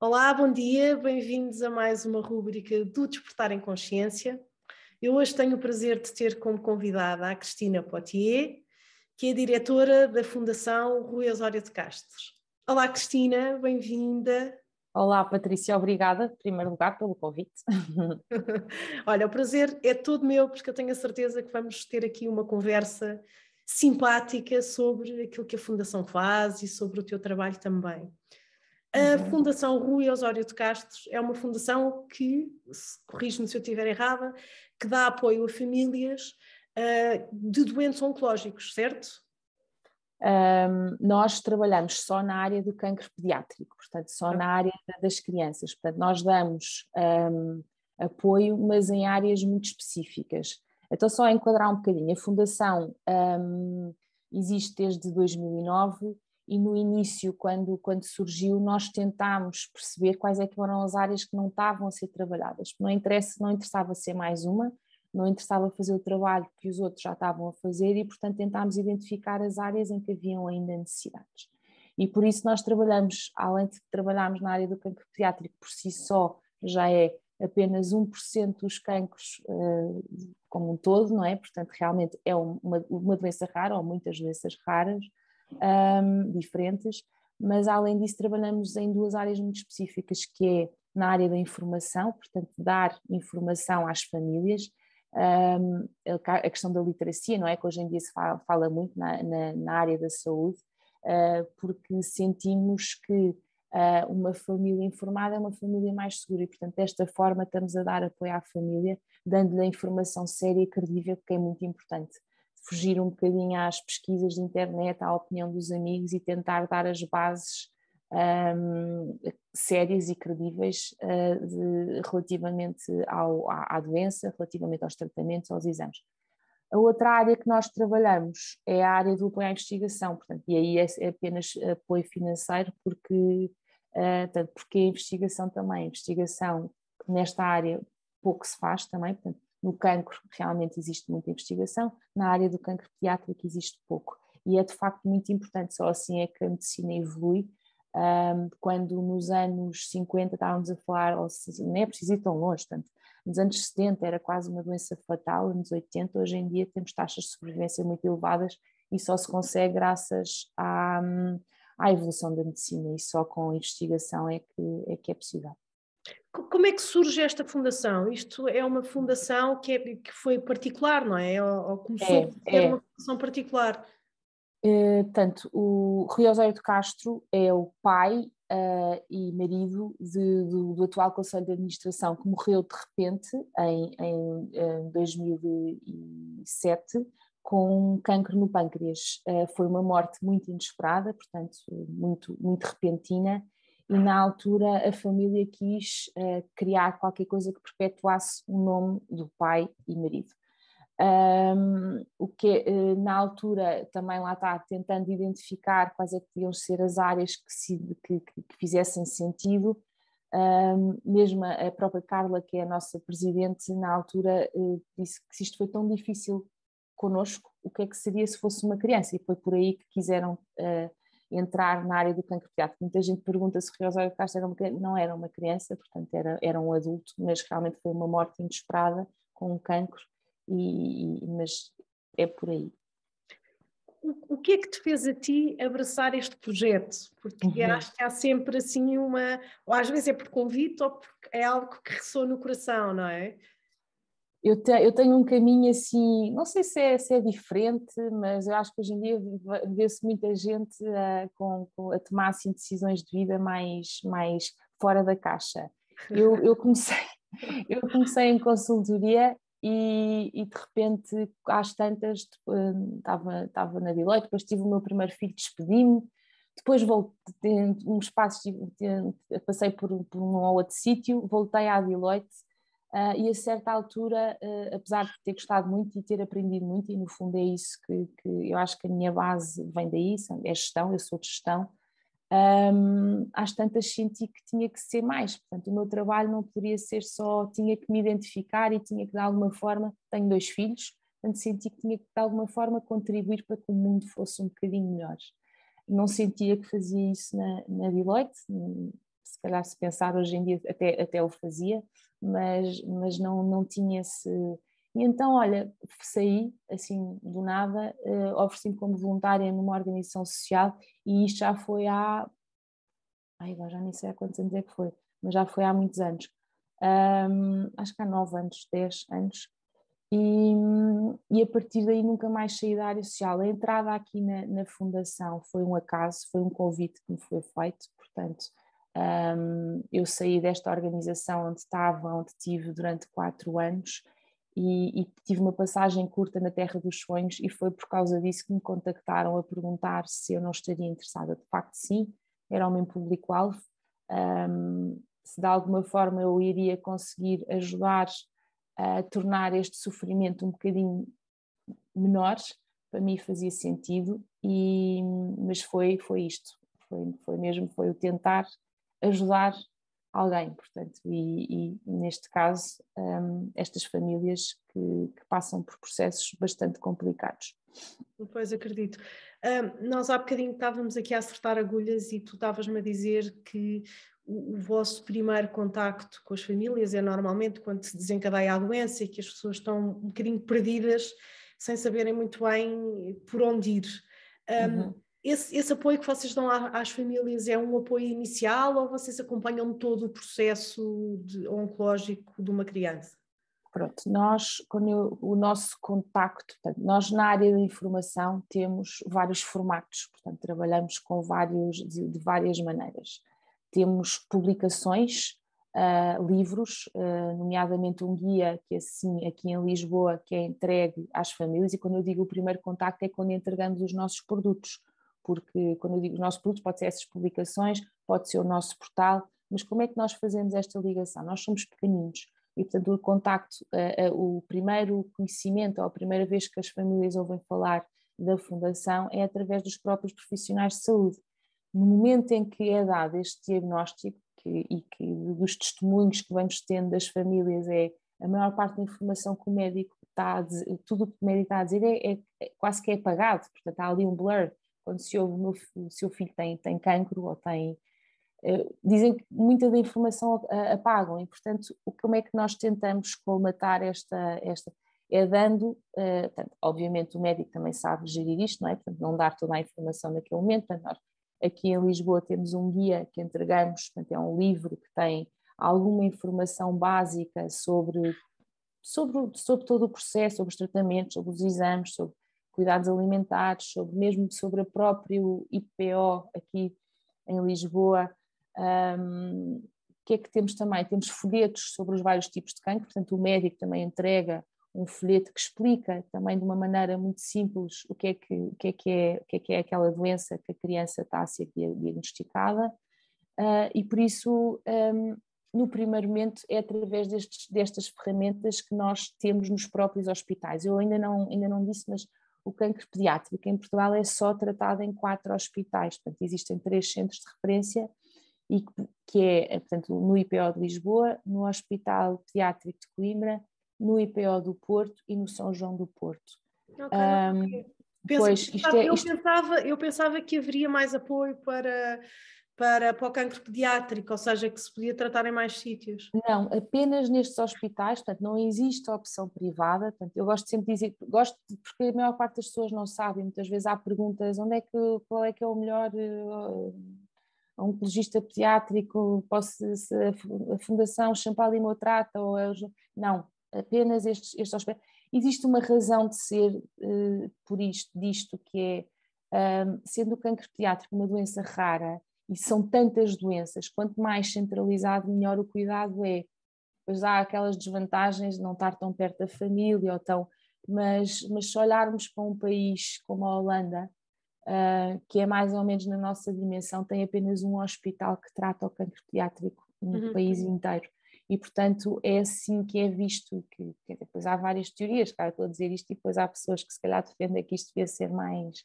Olá, bom dia, bem-vindos a mais uma rúbrica do Despertar em Consciência. Eu hoje tenho o prazer de ter como convidada a Cristina Potier, que é diretora da Fundação Rui Osório de Castro. Olá, Cristina, bem-vinda. Olá, Patrícia, obrigada, em primeiro lugar, pelo convite. Olha, o prazer é todo meu, porque eu tenho a certeza que vamos ter aqui uma conversa simpática sobre aquilo que a Fundação faz e sobre o teu trabalho também. A Fundação Rui Osório de Castro é uma fundação que, corrige-me se eu estiver errada, que dá apoio a famílias de doentes oncológicos, certo? Nós trabalhamos só na área do cancro pediátrico, portanto, só na área das crianças. Portanto, nós damos apoio, mas em áreas muito específicas. Então, só a enquadrar um bocadinho, a Fundação existe desde 2009 e no início, quando surgiu, nós tentámos perceber quais é que eram as áreas que não estavam a ser trabalhadas. Não interessava ser mais uma, não interessava fazer o trabalho que os outros já estavam a fazer e, portanto, tentámos identificar as áreas em que haviam ainda necessidades. E por isso nós trabalhamos, além de trabalharmos na área do cancro pediátrico, por si só já é apenas 1% dos cancros como um todo, não é? Portanto, realmente é uma doença rara, ou muitas doenças raras, diferentes, mas além disso trabalhamos em duas áreas muito específicas, que é na área da informação, portanto, dar informação às famílias, a questão da literacia, não é? Que hoje em dia se fala muito na área da saúde, porque sentimos que uma família informada é uma família mais segura e, portanto, desta forma estamos a dar apoio à família, dando-lhe a informação séria e credível, que é muito importante. Fugir um bocadinho às pesquisas de internet, à opinião dos amigos e tentar dar as bases sérias e credíveis relativamente à doença, relativamente aos tratamentos, aos exames. A outra área que nós trabalhamos é a área do apoio à investigação, portanto, e aí é apenas apoio financeiro, porque a investigação também, investigação nesta área pouco se faz também, portanto, no cancro realmente existe muita investigação, na área do cancro pediátrico existe pouco, e é de facto muito importante, só assim é que a medicina evolui. Quando nos anos 50 estávamos a falar, ou não é preciso ir tão longe, portanto, nos anos 70 era quase uma doença fatal, nos 80 hoje em dia temos taxas de sobrevivência muito elevadas e só se consegue graças à evolução da medicina e só com investigação é que é possível. Como é que surge esta fundação? Isto é uma fundação que foi particular, não é? Ou começou por ser uma fundação particular? Portanto, o Rui Osório de Castro é o pai e marido do atual Conselho de Administração, que morreu de repente em 2007 com um cancro no pâncreas. Foi uma morte muito inesperada, portanto, muito, muito repentina, e na altura a família quis criar qualquer coisa que perpetuasse o nome do pai e marido. O que na altura também lá está tentando identificar quais é que podiam ser as áreas que fizessem sentido. Mesmo a própria Carla, que é a nossa presidente, na altura disse que se isto foi tão difícil connosco, o que é que seria se fosse uma criança, e foi por aí que quiseram entrar na área do cancro pediátrico. Muita gente pergunta se Rui Osório de Castro não era uma criança, portanto era um adulto, mas realmente foi uma morte inesperada com um cancro. Mas é por aí. O que é que te fez a ti abraçar este projeto? Porque acho que há sempre assim ou às vezes é por convite ou porque é algo que ressoa no coração, não é? Eu tenho um caminho assim, não sei se é diferente, mas eu acho que hoje em dia vê-se muita gente a tomar assim, decisões de vida mais fora da caixa. Eu comecei em consultoria e de repente, às tantas, estava na Deloitte, depois tive o meu primeiro filho, despedi-me, depois voltei uns passos, passei por um ou outro sítio, voltei à Deloitte. E a certa altura, apesar de ter gostado muito e ter aprendido muito, e no fundo é isso que eu acho que a minha base vem daí, é gestão, eu sou de gestão, às tantas senti que tinha que ser mais, portanto o meu trabalho não poderia ser só, tinha que me identificar e tinha que de alguma forma, tenho 2 filhos, portanto senti que tinha que de alguma forma contribuir para que o mundo fosse um bocadinho melhor. Não sentia que fazia isso na Deloitte, se calhar se pensar hoje em dia até o fazia, mas não tinha esse... E então, olha, saí assim do nada, ofereci-me como voluntária numa organização social e isto já foi agora já nem sei há quantos anos é que foi, mas já foi há muitos anos. Acho que há 9 anos, 10 anos. E a partir daí nunca mais saí da área social. A entrada aqui na fundação foi um acaso, foi um convite que me foi feito, portanto, eu saí desta organização onde estava, onde tive durante 4 anos e tive uma passagem curta na Terra dos Sonhos e foi por causa disso que me contactaram a perguntar se eu não estaria interessada. De facto, sim, era o meu público-alvo. Se de alguma forma eu iria conseguir ajudar a tornar este sofrimento um bocadinho menor, para mim fazia sentido, mas foi isto, foi o tentar ajudar alguém, portanto, e neste caso estas famílias que passam por processos bastante complicados. Pois acredito. Nós há bocadinho estávamos aqui a acertar agulhas e tu estavas-me a dizer que o vosso primeiro contacto com as famílias é normalmente quando se desencadeia a doença e que as pessoas estão um bocadinho perdidas, sem saberem muito bem por onde ir. Esse apoio que vocês dão às famílias é um apoio inicial ou vocês acompanham todo o processo oncológico de uma criança? Pronto, o nosso contacto, portanto, nós na área da informação temos vários formatos, portanto, trabalhamos com de várias maneiras. Temos publicações, livros, nomeadamente um guia que assim aqui em Lisboa que é entregue às famílias, e quando eu digo o primeiro contacto é quando entregamos os nossos produtos, porque quando eu digo os nossos produtos pode ser essas publicações, pode ser o nosso portal, mas como é que nós fazemos esta ligação? Nós somos pequeninos e portanto o contacto, o primeiro conhecimento ou a primeira vez que as famílias ouvem falar da Fundação é através dos próprios profissionais de saúde. No momento em que é dado este diagnóstico e que dos testemunhos que vamos tendo das famílias a maior parte da informação que o médico está a dizer, tudo o que o médico está a dizer quase que é apagado, portanto há ali um blur, quando se ouve o seu filho tem cancro ou tem... dizem que muita da informação apagam e portanto como é que nós tentamos colmatar esta é dando, portanto, obviamente o médico também sabe gerir isto, não é? Portanto não dar toda a informação naquele momento, portanto nós aqui em Lisboa temos um guia que entregamos, portanto é um livro que tem alguma informação básica sobre todo o processo, sobre os tratamentos, sobre os exames, sobre cuidados alimentares, mesmo sobre a própria IPO aqui em Lisboa. O que é que temos também? Temos folhetos sobre os vários tipos de cancro, portanto o médico também entrega um folheto que explica também de uma maneira muito simples o que é aquela doença que a criança está a ser diagnosticada, e por isso no primeiro momento é através destas ferramentas que nós temos nos próprios hospitais. Eu ainda não disse, mas o cancro pediátrico em Portugal é só tratado em 4 hospitais, portanto existem 3 centros de referência e que é, portanto, no IPO de Lisboa, no Hospital Pediátrico de Coimbra, no IPO do Porto e no São João do Porto. Okay. Eu pensava que haveria mais apoio para o cancro pediátrico, ou seja, que se podia tratar em mais sítios. Não, apenas nestes hospitais, portanto não existe opção privada, portanto eu gosto sempre de dizer, porque a maior parte das pessoas não sabem, muitas vezes há perguntas, qual é que é o melhor oncologista pediátrico, a Fundação Champalimau trata, não, apenas estes hospitais. Existe uma razão de ser disto, que é, sendo o cancro pediátrico uma doença rara, e são tantas doenças, quanto mais centralizado, melhor o cuidado é. Pois há aquelas desvantagens de não estar tão perto da família, mas se olharmos para um país como a Holanda, que é mais ou menos na nossa dimensão, tem apenas um hospital que trata o cancro pediátrico no país inteiro. E, portanto, é assim que é visto, que depois há várias teorias, claro, estou a dizer isto, e depois há pessoas que se calhar defendem que isto devia ser mais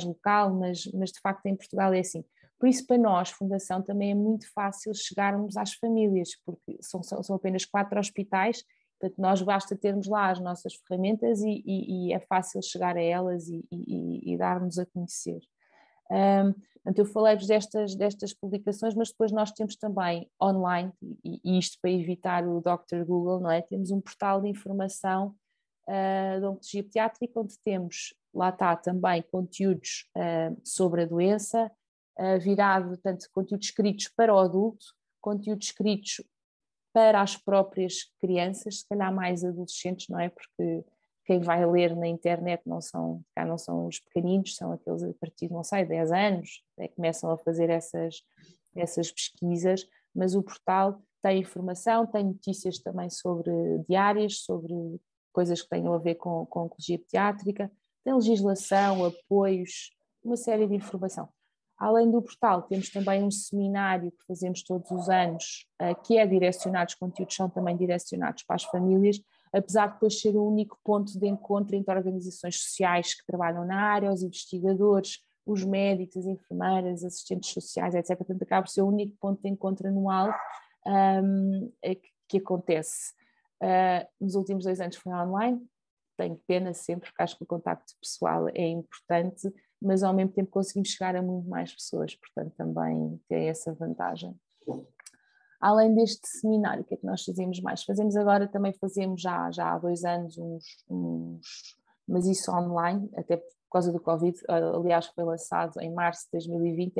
local, mas de facto em Portugal é assim. Por isso, para nós, Fundação, também é muito fácil chegarmos às famílias, porque são apenas 4 hospitais, portanto nós basta termos lá as nossas ferramentas e é fácil chegar a elas e dar-nos a conhecer. Portanto, eu falei-vos destas publicações, mas depois nós temos também online, e isto para evitar o Dr. Google, não é? Temos um portal de informação da oncologia pediátrica, onde temos, lá está também, conteúdos sobre a doença, virado tanto conteúdos escritos para o adulto, conteúdos escritos para as próprias crianças, se calhar mais adolescentes, não é? Porque quem vai ler na internet não são os pequeninos, são aqueles a partir, não sei, 10 anos, começam a fazer essas pesquisas, mas o portal tem informação, tem notícias também sobre diárias, sobre coisas que tenham a ver com oncologia pediátrica, tem legislação, apoios, uma série de informação. Além do portal, temos também um seminário que fazemos todos os anos, que é direcionado, os conteúdos são também direcionados para as famílias, apesar de depois ser o único ponto de encontro entre organizações sociais que trabalham na área, os investigadores, os médicos, as enfermeiras, assistentes sociais, etc. Portanto, acaba por ser o único ponto de encontro anual que acontece. Nos últimos 2 anos foi online, tenho pena sempre, porque acho que o contacto pessoal é importante, mas ao mesmo tempo conseguimos chegar a muito mais pessoas, portanto também tem essa vantagem. Além deste seminário, o que é que nós fazemos mais? Também fazemos já há 2 anos mas isso online, até por causa do Covid, aliás foi lançado em março de 2020,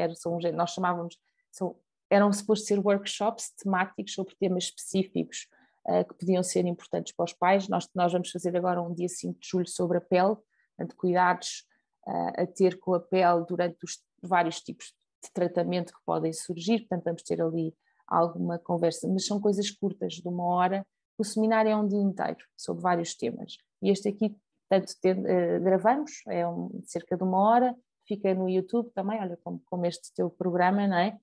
nós chamávamos, eram supostos ser workshops temáticos sobre temas específicos que podiam ser importantes para os pais. Nós vamos fazer agora um dia 5 de julho sobre a pele, portanto, cuidados a ter com a pele durante os vários tipos de tratamento que podem surgir, portanto vamos ter ali alguma conversa, mas são coisas curtas, de 1 hora. O seminário é um dia inteiro, sobre vários temas, e este aqui, gravamos, cerca de 1 hora, fica no YouTube também, olha, como este teu programa, não é?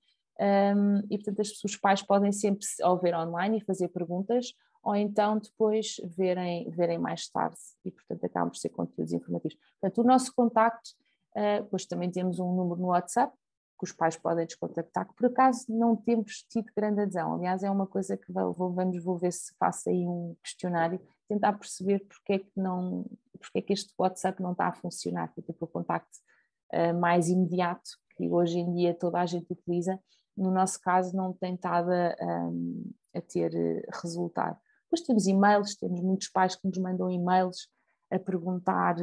E portanto os pais podem sempre ou ver online e fazer perguntas, ou então depois verem mais tarde, e portanto acabam por ser conteúdos informativos. Portanto, o nosso contacto, depois também temos um número no WhatsApp, que os pais podem nos contactar, que por acaso não temos tido grande adesão. Aliás, é uma coisa que vou ver se faço aí um questionário, tentar perceber porque é que este WhatsApp não está a funcionar, porque o contacto mais imediato, que hoje em dia toda a gente utiliza, no nosso caso não tem estado a ter resultado. Depois temos e-mails, temos muitos pais que nos mandam e-mails a perguntar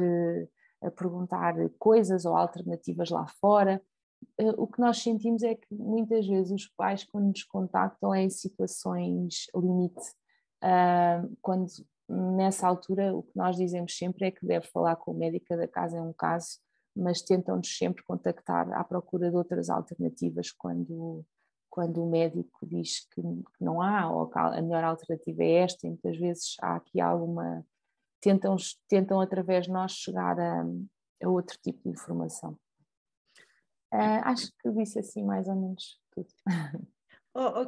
coisas ou alternativas lá fora. O que nós sentimos é que muitas vezes os pais, quando nos contactam, é em situações limite. Quando nessa altura o que nós dizemos sempre é que deve falar com o médico, cada caso é um caso, mas tentam-nos sempre contactar à procura de outras alternativas quando o médico diz que não há, ou que a melhor alternativa é esta, e muitas vezes há aqui alguma... Tentam através de nós chegar a outro tipo de informação. Acho que disse assim mais ou menos tudo.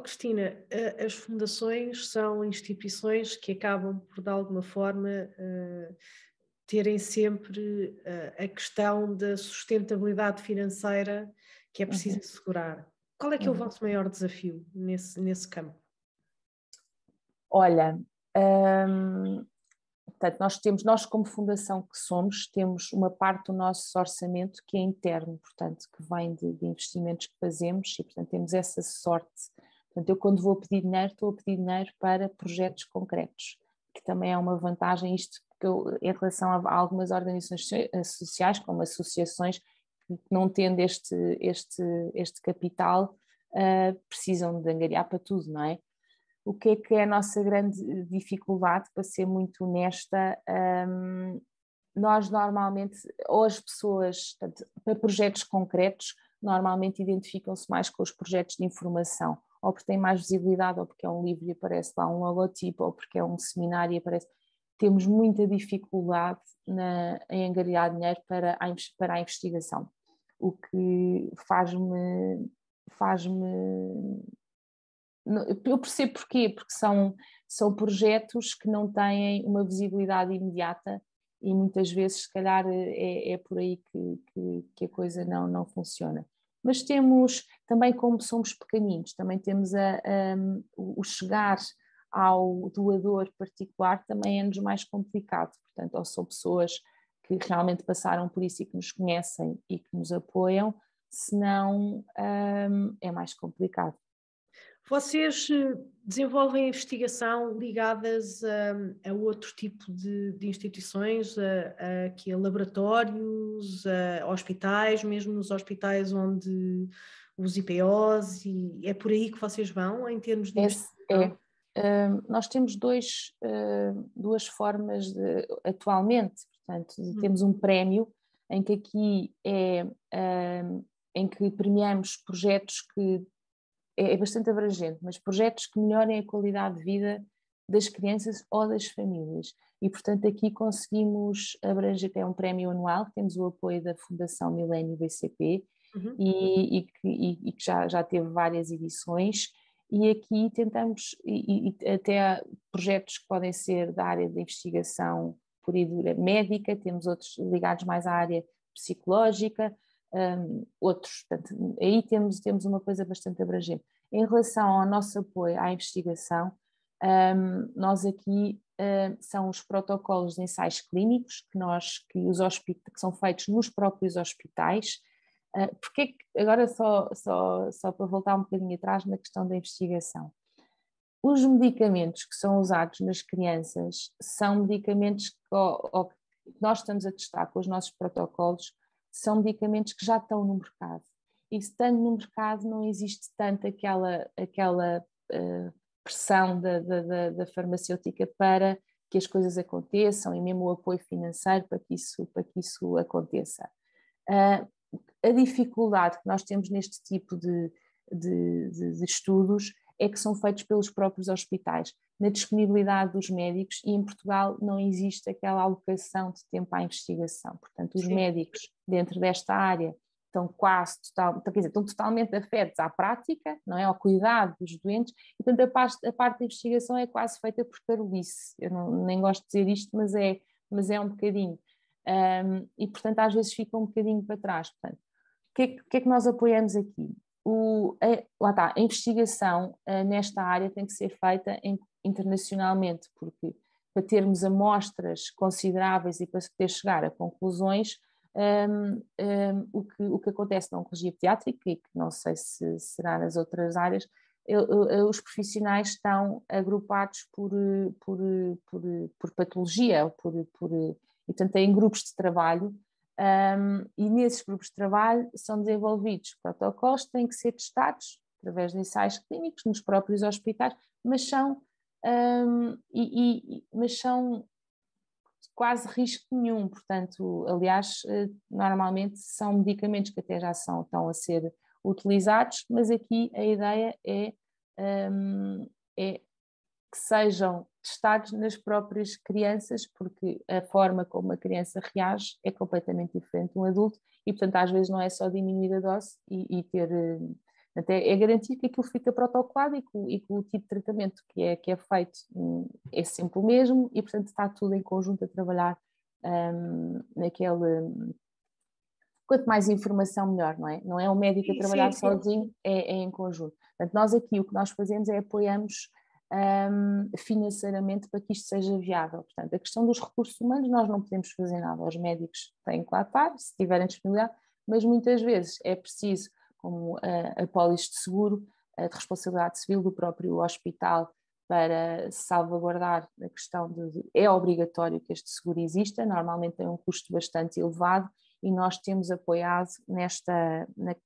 Cristina, as fundações são instituições que acabam por, de alguma forma, terem sempre a questão da sustentabilidade financeira que é preciso assegurar. Qual é que é o vosso maior desafio nesse campo? Olha, portanto, nós como fundação que somos, temos uma parte do nosso orçamento que é interno, portanto, que vem de investimentos que fazemos, e portanto temos essa sorte. Portanto, eu quando vou pedir dinheiro, estou a pedir dinheiro para projetos concretos, que também é uma vantagem, isto porque em relação a algumas organizações sociais, como associações, que não tendo este capital, precisam de angariar para tudo, não é? O que é a nossa grande dificuldade, para ser muito honesta? Nós normalmente, ou as pessoas, portanto, para projetos concretos, normalmente identificam-se mais com os projetos de informação, ou porque têm mais visibilidade, ou porque é um livro e aparece lá um logotipo, ou porque é um seminário e aparece... Temos muita dificuldade em angariar dinheiro para a investigação, o que faz-me... Eu percebo porquê, porque são projetos que não têm uma visibilidade imediata, e muitas vezes, se calhar, é por aí que a coisa não funciona. Mas temos também, como somos pequeninos, também temos o chegar ao doador particular, também é-nos mais complicado. Portanto, ou são pessoas que realmente passaram por isso e que nos conhecem e que nos apoiam, senão é mais complicado. Vocês desenvolvem investigação ligadas a outro tipo de instituições, a laboratórios, a hospitais, mesmo nos hospitais onde os IPOs, e é por aí que vocês vão em termos de investigação? Nós temos duas formas atualmente, portanto, temos um prémio em que aqui em que premiamos projetos que é bastante abrangente, mas projetos que melhorem a qualidade de vida das crianças ou das famílias. E, portanto, aqui conseguimos abranger, é um prémio anual, temos o apoio da Fundação Milênio BCP e que já teve várias edições, e aqui tentamos, e até projetos que podem ser da área de investigação pura e dura médica, temos outros ligados mais à área psicológica, outros, portanto, aí temos uma coisa bastante abrangente. Em relação ao nosso apoio à investigação, nós aqui são os protocolos de ensaios clínicos que são feitos nos próprios hospitais. Porque agora só para voltar um bocadinho atrás na questão da investigação. Os medicamentos que são usados nas crianças são medicamentos que nós estamos a testar com os nossos protocolos, são medicamentos que já estão no mercado. E estando no mercado não existe tanto aquela pressão da farmacêutica para que as coisas aconteçam, e mesmo o apoio financeiro para que isso aconteça. A dificuldade que nós temos neste tipo de estudos é que são feitos pelos próprios hospitais, na disponibilidade dos médicos, e em Portugal não existe aquela alocação de tempo à investigação. Portanto, os médicos dentro desta área estão estão totalmente afetos à prática, não é? Ao cuidado dos doentes, e portanto a parte da investigação é quase feita por carolice. Eu nem gosto de dizer isto, mas é um bocadinho. E portanto às vezes fica um bocadinho para trás. Portanto, o que é que nós apoiamos aqui? Lá está, a investigação nesta área tem que ser feita internacionalmente, porque para termos amostras consideráveis e para poder chegar a conclusões, o que acontece na oncologia pediátrica, e que não sei se será nas outras áreas, os profissionais estão agrupados por patologia, e portanto têm grupos de trabalho. E nesses grupos de trabalho são desenvolvidos protocolos que têm que ser testados através de ensaios clínicos nos próprios hospitais, mas são quase risco nenhum. Portanto, aliás, normalmente são medicamentos que até já estão a ser utilizados, mas aqui a ideia é que sejam testados nas próprias crianças, porque a forma como a criança reage é completamente diferente de um adulto, e portanto às vezes não é só diminuir a dose e ter, até é garantir que aquilo fica protocolado, e que o tipo de tratamento que é feito é sempre o mesmo, e portanto está tudo em conjunto a trabalhar naquele... Quanto mais informação, melhor, não é? Não é o médico a trabalhar sozinho, é em conjunto. Portanto, nós aqui o que nós fazemos é apoiamos financeiramente para que isto seja viável. Portanto, a questão dos recursos humanos nós não podemos fazer nada, os médicos têm que lá estar, se tiverem disponibilidade, mas muitas vezes é preciso, como a pólice de seguro, de responsabilidade civil do próprio hospital, para salvaguardar a questão é obrigatório que este seguro exista, normalmente tem um custo bastante elevado, e nós temos apoiado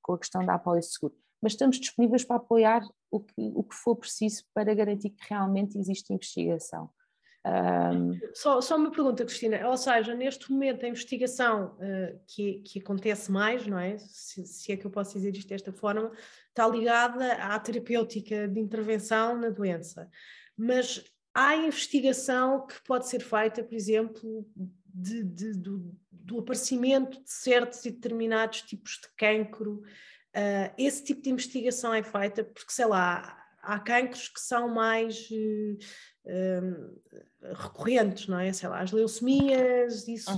com a questão da apólice de seguro. Mas estamos disponíveis para apoiar o que for preciso para garantir que realmente existe investigação. Só uma pergunta, Cristina, ou seja, neste momento a investigação que acontece mais, não é? Se é que eu posso dizer isto desta forma, está ligada à terapêutica de intervenção na doença, mas há investigação que pode ser feita, por exemplo, do aparecimento de certos e determinados tipos de cancro. Esse tipo de investigação é feita porque, sei lá, há cancros que são mais recorrentes, não é? Sei lá, as leucemias, isso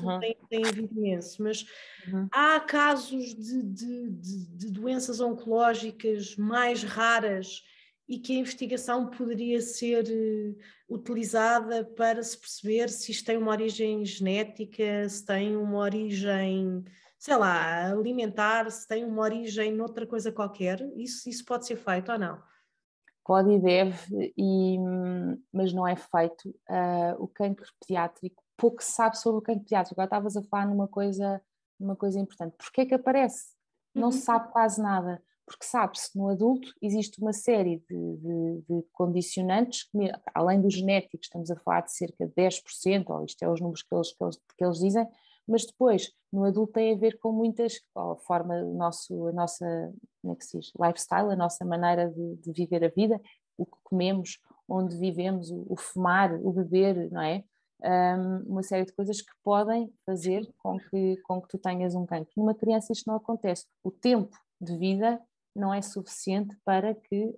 tem havido imenso, mas há casos de doenças oncológicas mais raras e que a investigação poderia ser utilizada para se perceber se isto tem uma origem genética, se tem uma origem sei lá, alimentar-se, tem uma origem noutra coisa qualquer, isso pode ser feito ou não? Pode e deve, mas não é feito. O cancro pediátrico, pouco se sabe sobre o cancro pediátrico. Agora estavas a falar numa coisa importante. Porquê é que aparece? Não se sabe quase nada, porque sabe-se que no adulto existe uma série de condicionantes, que, além dos genéticos, estamos a falar de cerca de 10%, ou isto é os números que eles dizem, mas depois, no adulto tem a ver com muitas, a forma, a nossa, como é que se diz, lifestyle, a nossa maneira de viver a vida, o que comemos, onde vivemos, o fumar, o beber, não é? Uma série de coisas que podem fazer com que tu tenhas um cancro. Numa criança isto não acontece. O tempo de vida não é suficiente para que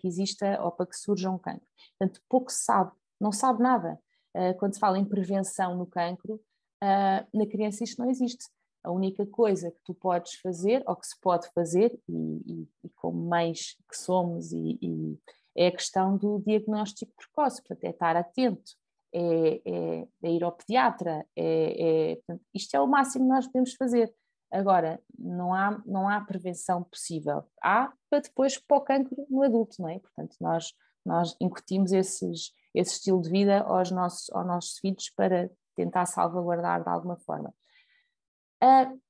exista ou para que surja um cancro. Portanto, pouco se sabe, não sabe nada. Quando se fala em prevenção no cancro, na criança isto não existe. A única coisa que tu podes fazer, ou que se pode fazer, e como mães que somos, é a questão do diagnóstico precoce, portanto, é estar atento, é ir ao pediatra, portanto, isto é o máximo que nós podemos fazer. Agora, não há prevenção possível. Há para depois para o cancro no adulto, não é? Portanto, nós incutimos esse estilo de vida aos nossos filhos para tentar salvaguardar de alguma forma.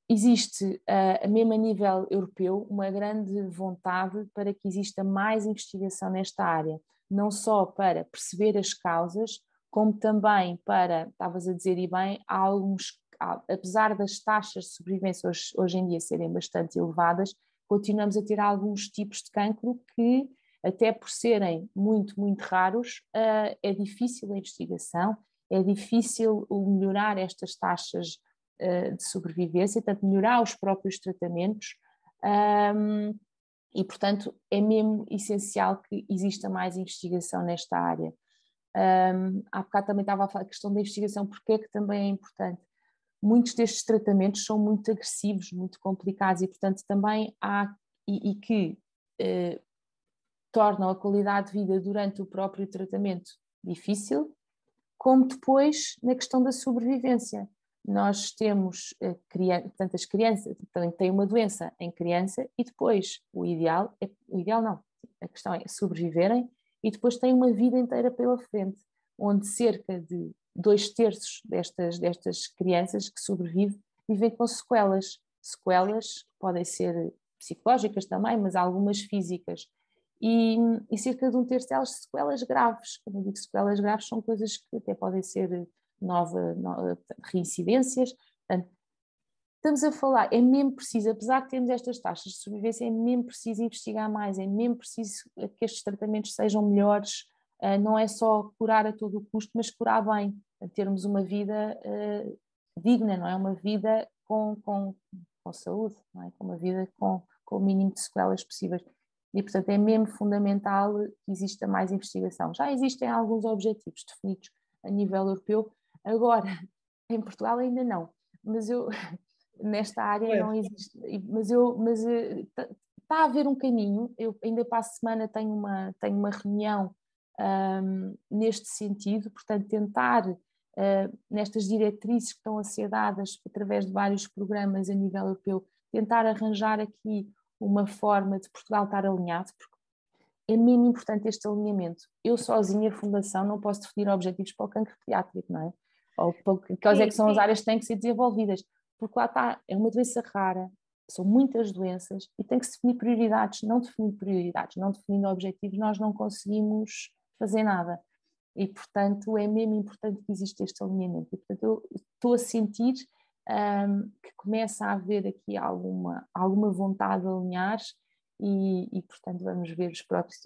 Existe, mesmo a nível europeu, uma grande vontade para que exista mais investigação nesta área, não só para perceber as causas, como também para, estavas a dizer e bem, apesar das taxas de sobrevivência hoje em dia serem bastante elevadas, continuamos a ter alguns tipos de cancro que, até por serem muito, muito raros, é difícil a investigação, é difícil melhorar estas taxas de sobrevivência, portanto, melhorar os próprios tratamentos, e, portanto, é mesmo essencial que exista mais investigação nesta área. Há bocado também estava a falar da questão da investigação, porque é que também é importante. Muitos destes tratamentos são muito agressivos, muito complicados, e, portanto, também há, e que tornam a qualidade de vida durante o próprio tratamento difícil, como depois na questão da sobrevivência. Nós temos, portanto, as crianças têm uma doença em criança e depois o ideal não, a questão é sobreviverem e depois têm uma vida inteira pela frente, onde cerca de 2/3 destas crianças que sobrevivem vivem com sequelas que podem ser psicológicas também, mas algumas físicas. E cerca de 1/3 delas sequelas graves. Quando eu digo sequelas graves, são coisas que até podem ser reincidências. Portanto, estamos a falar, é mesmo preciso, apesar de termos estas taxas de sobrevivência, é mesmo preciso investigar mais, é mesmo preciso que estes tratamentos sejam melhores, não é só curar a todo o custo, mas curar bem, termos uma vida digna, não é? Uma vida com saúde, não é? Uma vida com o mínimo de sequelas possíveis. E, portanto, é mesmo fundamental que exista mais investigação. Já existem alguns objetivos definidos a nível europeu, agora, em Portugal ainda não, mas nesta área não existe, mas está a haver um caminho. Eu ainda para a semana tenho uma reunião neste sentido, portanto, tentar, nestas diretrizes que estão a ser dadas através de vários programas a nível europeu, tentar arranjar aqui uma forma de Portugal estar alinhado, porque é mesmo importante este alinhamento. Eu sozinha, a Fundação, não posso definir objetivos para o cancro pediátrico, não é? Ou quais é que são as áreas que têm que ser desenvolvidas, porque lá está, é uma doença rara, são muitas doenças e tem que se definir prioridades. Não definindo prioridades, não definindo objetivos, nós não conseguimos fazer nada. E, portanto, é mesmo importante que exista este alinhamento. E, portanto, eu estou a sentir que começa a haver aqui alguma vontade de alinhar e, portanto, vamos ver,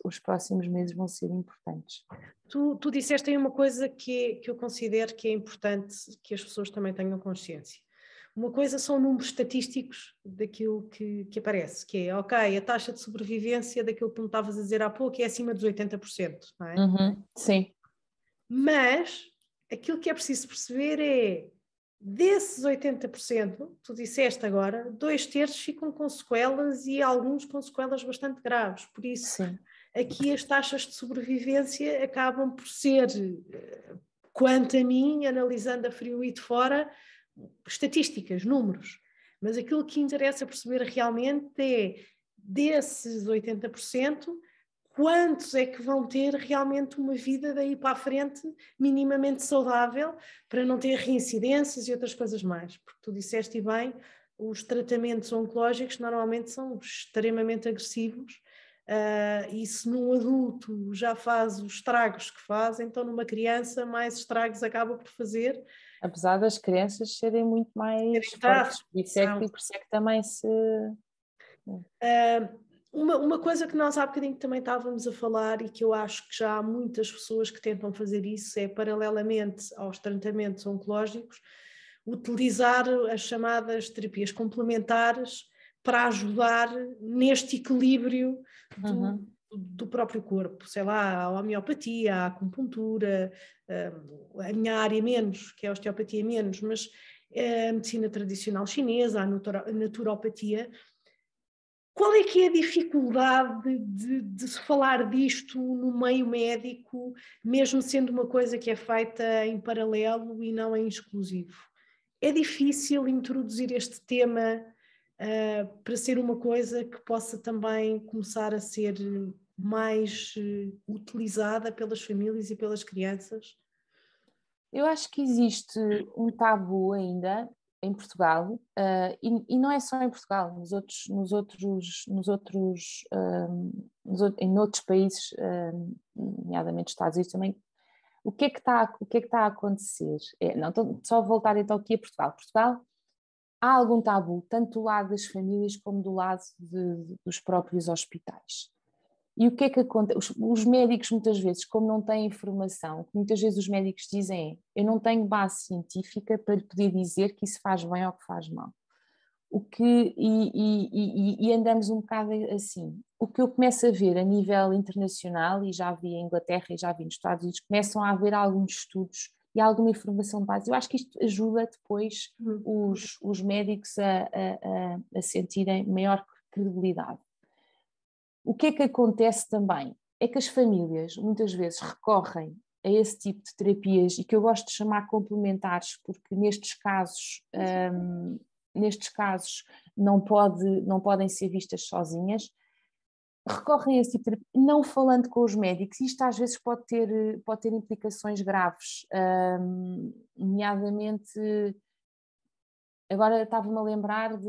os próximos meses vão ser importantes. Tu disseste aí uma coisa que eu considero que é importante que as pessoas também tenham consciência. Uma coisa são números estatísticos daquilo que aparece, que é, ok, a taxa de sobrevivência daquilo que tu me estavas a dizer há pouco é acima dos 80%, não é? Sim. Mas aquilo que é preciso perceber é, desses 80%, tu disseste agora, 2/3 ficam com sequelas e alguns com sequelas bastante graves. Por isso, sim, aqui as taxas de sobrevivência acabam por ser, quanto a mim, analisando a frio e de fora, estatísticas, números. Mas aquilo que interessa perceber realmente é, desses 80%, quantos é que vão ter realmente uma vida daí para a frente minimamente saudável, para não ter reincidências e outras coisas mais. Porque tu disseste bem, os tratamentos oncológicos normalmente são extremamente agressivos, e se num adulto já faz os estragos que faz, então numa criança mais estragos acaba por fazer. Apesar das crianças serem muito mais fortes, por isso é que também se... Uma coisa que nós há bocadinho também estávamos a falar e que eu acho que já há muitas pessoas que tentam fazer isso é, paralelamente aos tratamentos oncológicos, utilizar as chamadas terapias complementares para ajudar neste equilíbrio do próprio corpo, sei lá, a homeopatia, a acupuntura, a minha área menos, que é a osteopatia menos, mas a medicina tradicional chinesa, a naturopatia. Qual é que é a dificuldade de se falar disto no meio médico, mesmo sendo uma coisa que é feita em paralelo e não em exclusivo? É difícil introduzir este tema para ser uma coisa que possa também começar a ser mais utilizada pelas famílias e pelas crianças? Eu acho que existe um tabu ainda em Portugal, e não é só em Portugal, em outros países, nomeadamente Estados Unidos também. O que é que está a acontecer? Só voltar então aqui a Portugal. Portugal, há algum tabu, tanto do lado das famílias como do lado dos próprios hospitais. E o que é que acontece? Os médicos muitas vezes, como não têm informação, muitas vezes os médicos dizem eu não tenho base científica para lhe poder dizer que isso faz bem ou que faz mal. E andamos um bocado assim. O que eu começo a ver a nível internacional, e já vi em Inglaterra e já vi nos Estados Unidos, começam a haver alguns estudos e alguma informação de base. Eu acho que isto ajuda depois os médicos a sentirem maior credibilidade. O que é que acontece também? É que as famílias muitas vezes recorrem a esse tipo de terapias e que eu gosto de chamar complementares, porque nestes casos não podem ser vistas sozinhas. Recorrem a esse tipo de terapia, não falando com os médicos. Isto às vezes pode ter implicações graves, nomeadamente. Agora estava-me a lembrar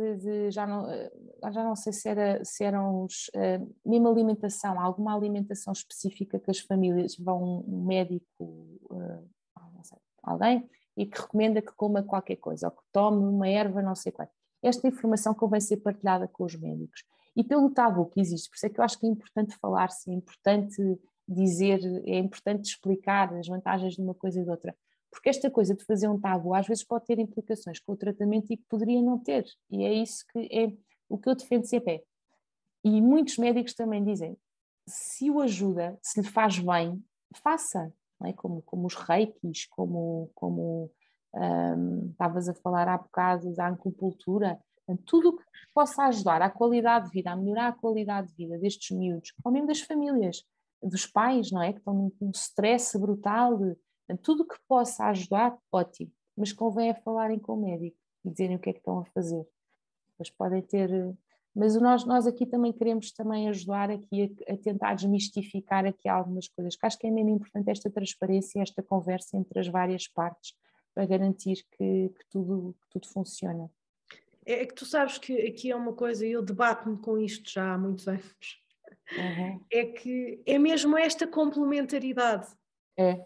já não sei se eram mesmo alimentação, alguma alimentação específica que as famílias vão um médico, não sei, alguém, e que recomenda que coma qualquer coisa, ou que tome uma erva, não sei qual. Esta informação convém ser partilhada com os médicos. E pelo tabu que existe, por isso é que eu acho que é importante falar-se, é importante dizer, é importante explicar as vantagens de uma coisa e de outra. Porque esta coisa de fazer um tabu às vezes pode ter implicações com o tratamento e que poderia não ter. E é isso que é o que eu defendo sempre. E muitos médicos também dizem, se o ajuda, se lhe faz bem, faça. Não é? Como os reikis, como estavas a falar há bocado da acupuntura, tudo o que possa ajudar à qualidade de vida, a melhorar a qualidade de vida destes miúdos, ou mesmo das famílias, dos pais, não é? Que estão num stress brutal. Tudo o que possa ajudar, ótimo, mas convém é falarem com o médico e dizerem o que é que estão a fazer. Mas podem ter... Mas nós aqui também queremos também ajudar aqui a tentar desmistificar aqui algumas coisas, que acho que é mesmo importante esta transparência, esta conversa entre as várias partes para garantir que tudo funciona. É que tu sabes que aqui é uma coisa, eu debato-me com isto já há muitos anos, é que é mesmo esta complementaridade. É.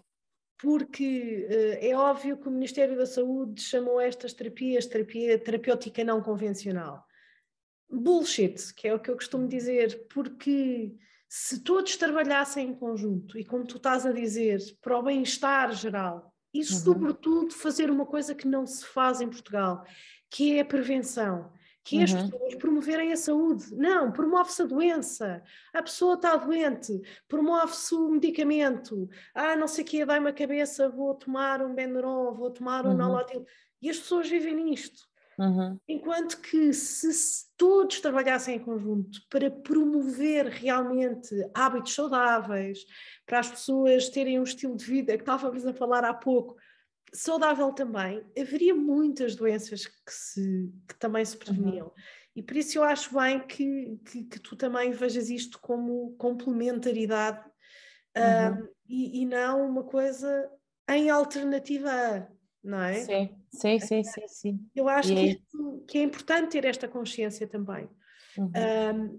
Porque é óbvio que o Ministério da Saúde chamou estas terapias terapia terapêutica não convencional. Bullshit, que é o que eu costumo dizer, porque se todos trabalhassem em conjunto e, como tu estás a dizer, para o bem-estar geral, e sobretudo fazer uma coisa que não se faz em Portugal, que é a prevenção, que é as pessoas promoverem a saúde. Não, promove-se a doença. A pessoa está doente, promove-se o medicamento. Não sei o que, dá-me a cabeça, vou tomar um Benuron, vou tomar um Nolotil. E as pessoas vivem nisto. Enquanto que se todos trabalhassem em conjunto para promover realmente hábitos saudáveis, para as pessoas terem um estilo de vida que estávamos a falar há pouco, saudável também, haveria muitas doenças que também se preveniam. E por isso eu acho bem que tu também vejas isto como complementaridade e não uma coisa em alternativa a, não é? Sim. Eu acho E que é importante ter esta consciência também.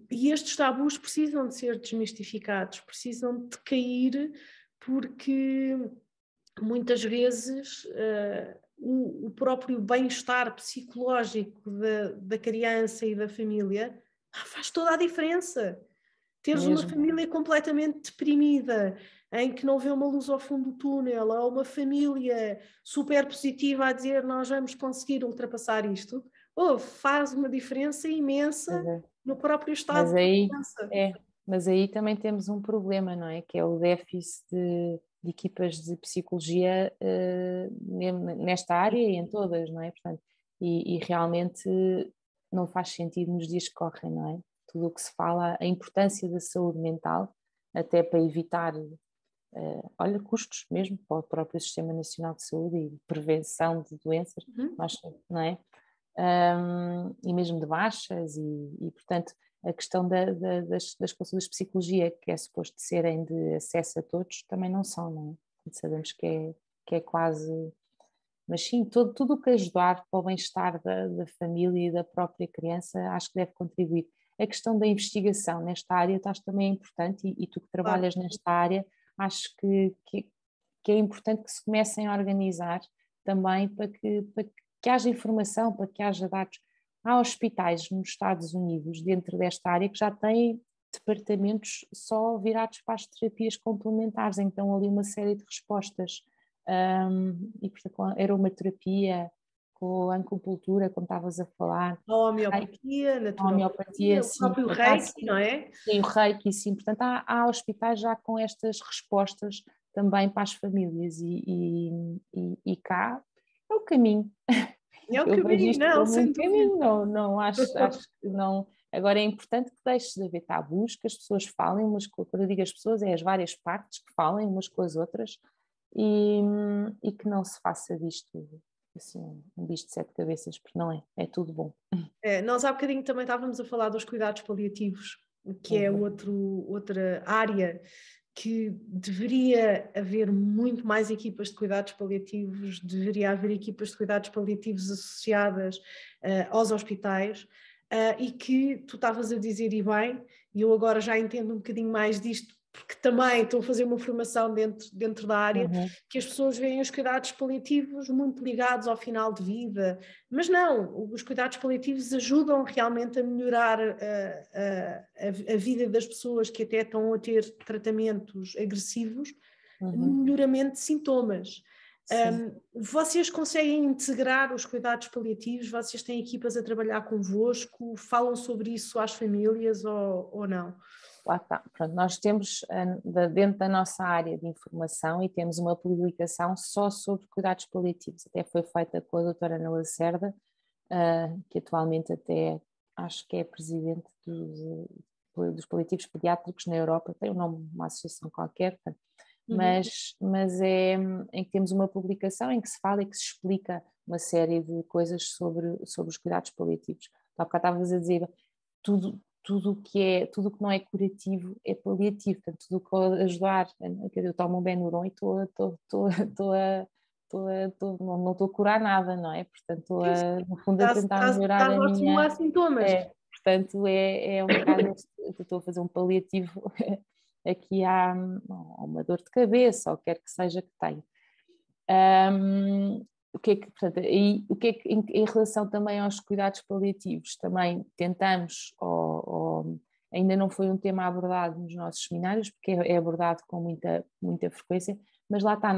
E estes tabus precisam de ser desmistificados, precisam de cair, porque muitas vezes o próprio bem-estar psicológico da criança e da família faz toda a diferença. Teres uma mesmo. família completamente deprimida, em que não vê uma luz ao fundo do túnel, ou uma família super positiva a dizer nós vamos conseguir ultrapassar isto, faz uma diferença imensa no próprio Mas estado da aí, criança. mas aí também temos um problema, não é? Que é o déficit de equipas de psicologia nesta área e em todas, não é? Portanto, e realmente não faz sentido nos dias que correm, não é? Tudo o que se fala, a importância da saúde mental, até para evitar, olha, custos mesmo para o próprio Sistema Nacional de Saúde e prevenção de doenças, não é? E mesmo de baixas e portanto, a questão das consultas de psicologia, que é suposto serem de acesso a todos, também não são, não é? Sabemos que é quase... Mas sim, tudo o que ajudar para o bem-estar da família e da própria criança, acho que deve contribuir. A questão da investigação nesta área, estás também é importante, e tu que trabalhas nesta área, acho que é importante que se comecem a organizar também para que haja informação, para que haja dados. Há hospitais nos Estados Unidos, dentro desta área, que já têm departamentos só virados para as terapias complementares, então ali uma série de respostas. E portanto, com a aromaterapia, com a acupuntura, como estavas a falar, A homeopatia, a a naturopatia, homeopatia, o sim, próprio Reiki, não é? sim, o Reiki, sim. Portanto, há hospitais já com estas respostas também para as famílias e cá é o caminho. É o Eu vejo caminho, isto não, como sem um dúvida. caminho, não acho que não. Agora é importante que deixe de haver tabus, que as pessoas falem umas com, quando eu digo as pessoas, é as várias partes que falem umas com as outras e que não se faça disto assim, um bicho de sete cabeças, porque não é tudo bom. Nós há bocadinho também estávamos a falar dos cuidados paliativos, que é outra área que deveria haver muito mais equipas de cuidados paliativos, deveria haver equipas de cuidados paliativos associadas aos hospitais, e que tu estavas a dizer, e bem, e eu agora já entendo um bocadinho mais disto, porque também estou a fazer uma formação dentro da área, que as pessoas veem os cuidados paliativos muito ligados ao final de vida, mas não, os cuidados paliativos ajudam realmente a melhorar a vida das pessoas que até estão a ter tratamentos agressivos, no melhoramento de sintomas. Vocês conseguem integrar os cuidados paliativos? Vocês têm equipas a trabalhar convosco? Falam sobre isso às famílias ou não? Lá está. Pronto, nós temos dentro da nossa área de informação e temos uma publicação só sobre cuidados paliativos. Até foi feita com a doutora Ana Lacerda, que atualmente até acho que é presidente dos paliativos pediátricos na Europa, tem um nome, uma associação qualquer, portanto, mas é em que temos uma publicação em que se fala e que se explica uma série de coisas sobre os cuidados paliativos. Há bocado estavas a dizer, tudo o que não é curativo é paliativo, portanto, tudo o que ajudar, eu tomo um Benuron e não estou a curar nada, não é? Portanto, no fundo, a tentar melhorar Estás a a simular minha... sintomas. Portanto, é um bocado, eu estou a fazer um paliativo aqui há uma dor de cabeça, ou quer que seja que tenha. Portanto, em relação também aos cuidados paliativos, também tentamos, ainda não foi um tema abordado nos nossos seminários, porque é abordado com muita frequência, mas lá está,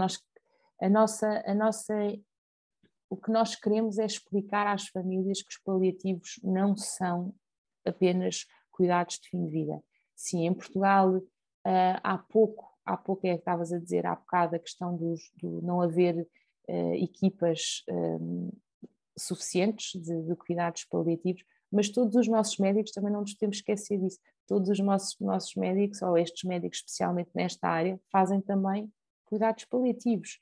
o que nós queremos é explicar às famílias que os paliativos não são apenas cuidados de fim de vida. Sim, em Portugal há pouco é que estavas a dizer, há bocado a questão do não haver equipas suficientes de cuidados paliativos, mas todos os nossos médicos, também não nos temos que esquecer disso, todos os nossos médicos, ou estes médicos especialmente nesta área, fazem também cuidados paliativos.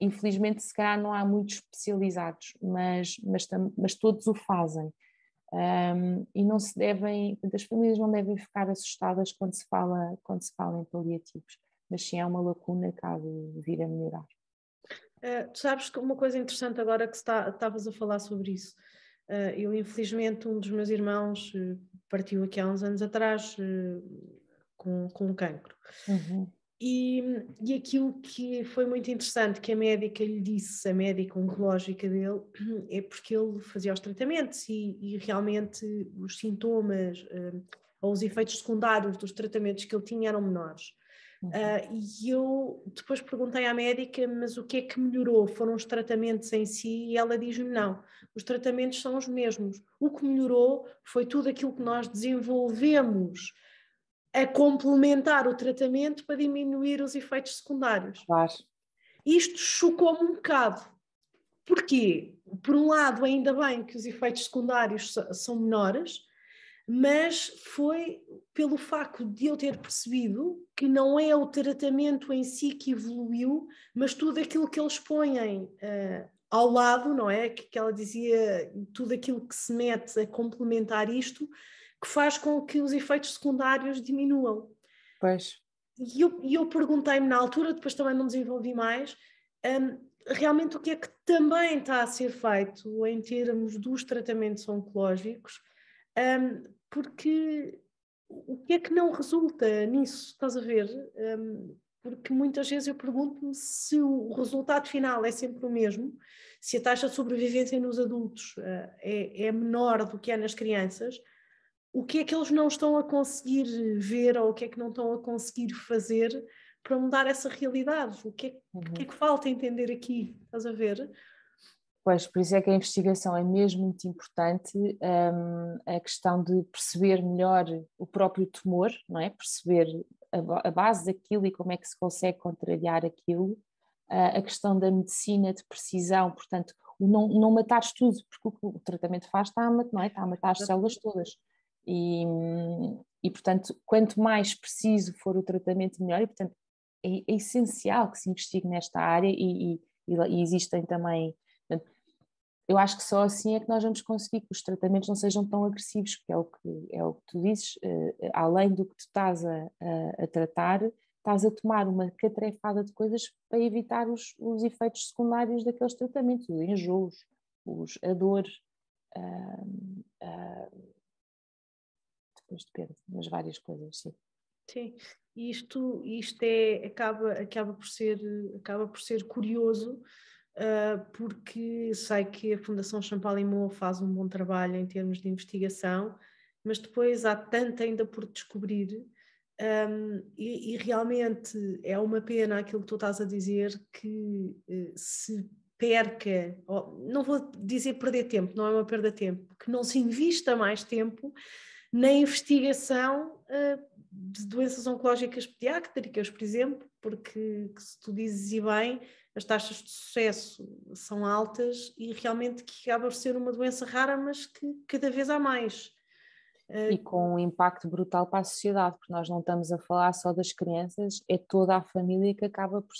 infelizmente se calhar não há muitos especializados, mas todos o fazem. E não se devem, portanto, as famílias não devem ficar assustadas quando se fala em paliativos, mas sim há uma lacuna que há de vir a melhorar. Tu sabes que uma coisa interessante agora que estavas a falar sobre isso, eu infelizmente um dos meus irmãos partiu aqui há uns anos atrás com cancro. Uhum. E aquilo que foi muito interessante que a médica lhe disse, a médica oncológica dele, é porque ele fazia os tratamentos e realmente os sintomas ou os efeitos secundários dos tratamentos que ele tinha eram menores. E eu depois perguntei à médica, mas o que é que melhorou? Foram os tratamentos em si? E ela diz-me não, os tratamentos são os mesmos. O que melhorou foi tudo aquilo que nós desenvolvemos a complementar o tratamento para diminuir os efeitos secundários. Claro. Isto chocou-me um bocado. Porquê? Por um lado, ainda bem que os efeitos secundários são menores, mas foi pelo facto de eu ter percebido que não é o tratamento em si que evoluiu, mas tudo aquilo que eles põem ao lado, não é? Que ela dizia, tudo aquilo que se mete a complementar isto, que faz com que os efeitos secundários diminuam. Pois. E eu perguntei-me na altura, depois também não desenvolvi mais, realmente o que é que também está a ser feito em termos dos tratamentos oncológicos, porque o que é que não resulta nisso, estás a ver? Porque muitas vezes eu pergunto-me se o resultado final é sempre o mesmo, se a taxa de sobrevivência nos adultos é menor do que é nas crianças, o que é que eles não estão a conseguir ver ou o que é que não estão a conseguir fazer para mudar essa realidade? O que é que falta entender aqui? Estás a ver? Pois, por isso é que a investigação é mesmo muito importante, a questão de perceber melhor o próprio tumor, não é? Perceber a base daquilo e como é que se consegue contrariar aquilo, a questão da medicina de precisão, portanto, não matares tudo, porque o que o tratamento faz está a matar, não é? Está a matar as células todas. E, portanto, quanto mais preciso for o tratamento, melhor, e portanto é essencial que se investigue nesta área e existem também. Eu acho que só assim é que nós vamos conseguir que os tratamentos não sejam tão agressivos, porque é o que tu dizes, além do que tu estás a tratar, estás a tomar uma catrefada de coisas para evitar os efeitos secundários daqueles tratamentos, os enjoos, a dor, depois depende, mas várias coisas, sim. Sim, isto acaba por ser curioso, porque sei que a Fundação Champalimau faz um bom trabalho em termos de investigação, mas depois há tanto ainda por descobrir, e realmente é uma pena aquilo que tu estás a dizer, que se perca, não vou dizer perder tempo, não é uma perda de tempo, que não se invista mais tempo na investigação de doenças oncológicas pediátricas, por exemplo, porque, se tu dizes e bem, as taxas de sucesso são altas e realmente que acaba por ser uma doença rara, mas que cada vez há mais. E com um impacto brutal para a sociedade, porque nós não estamos a falar só das crianças, é toda a família que acaba por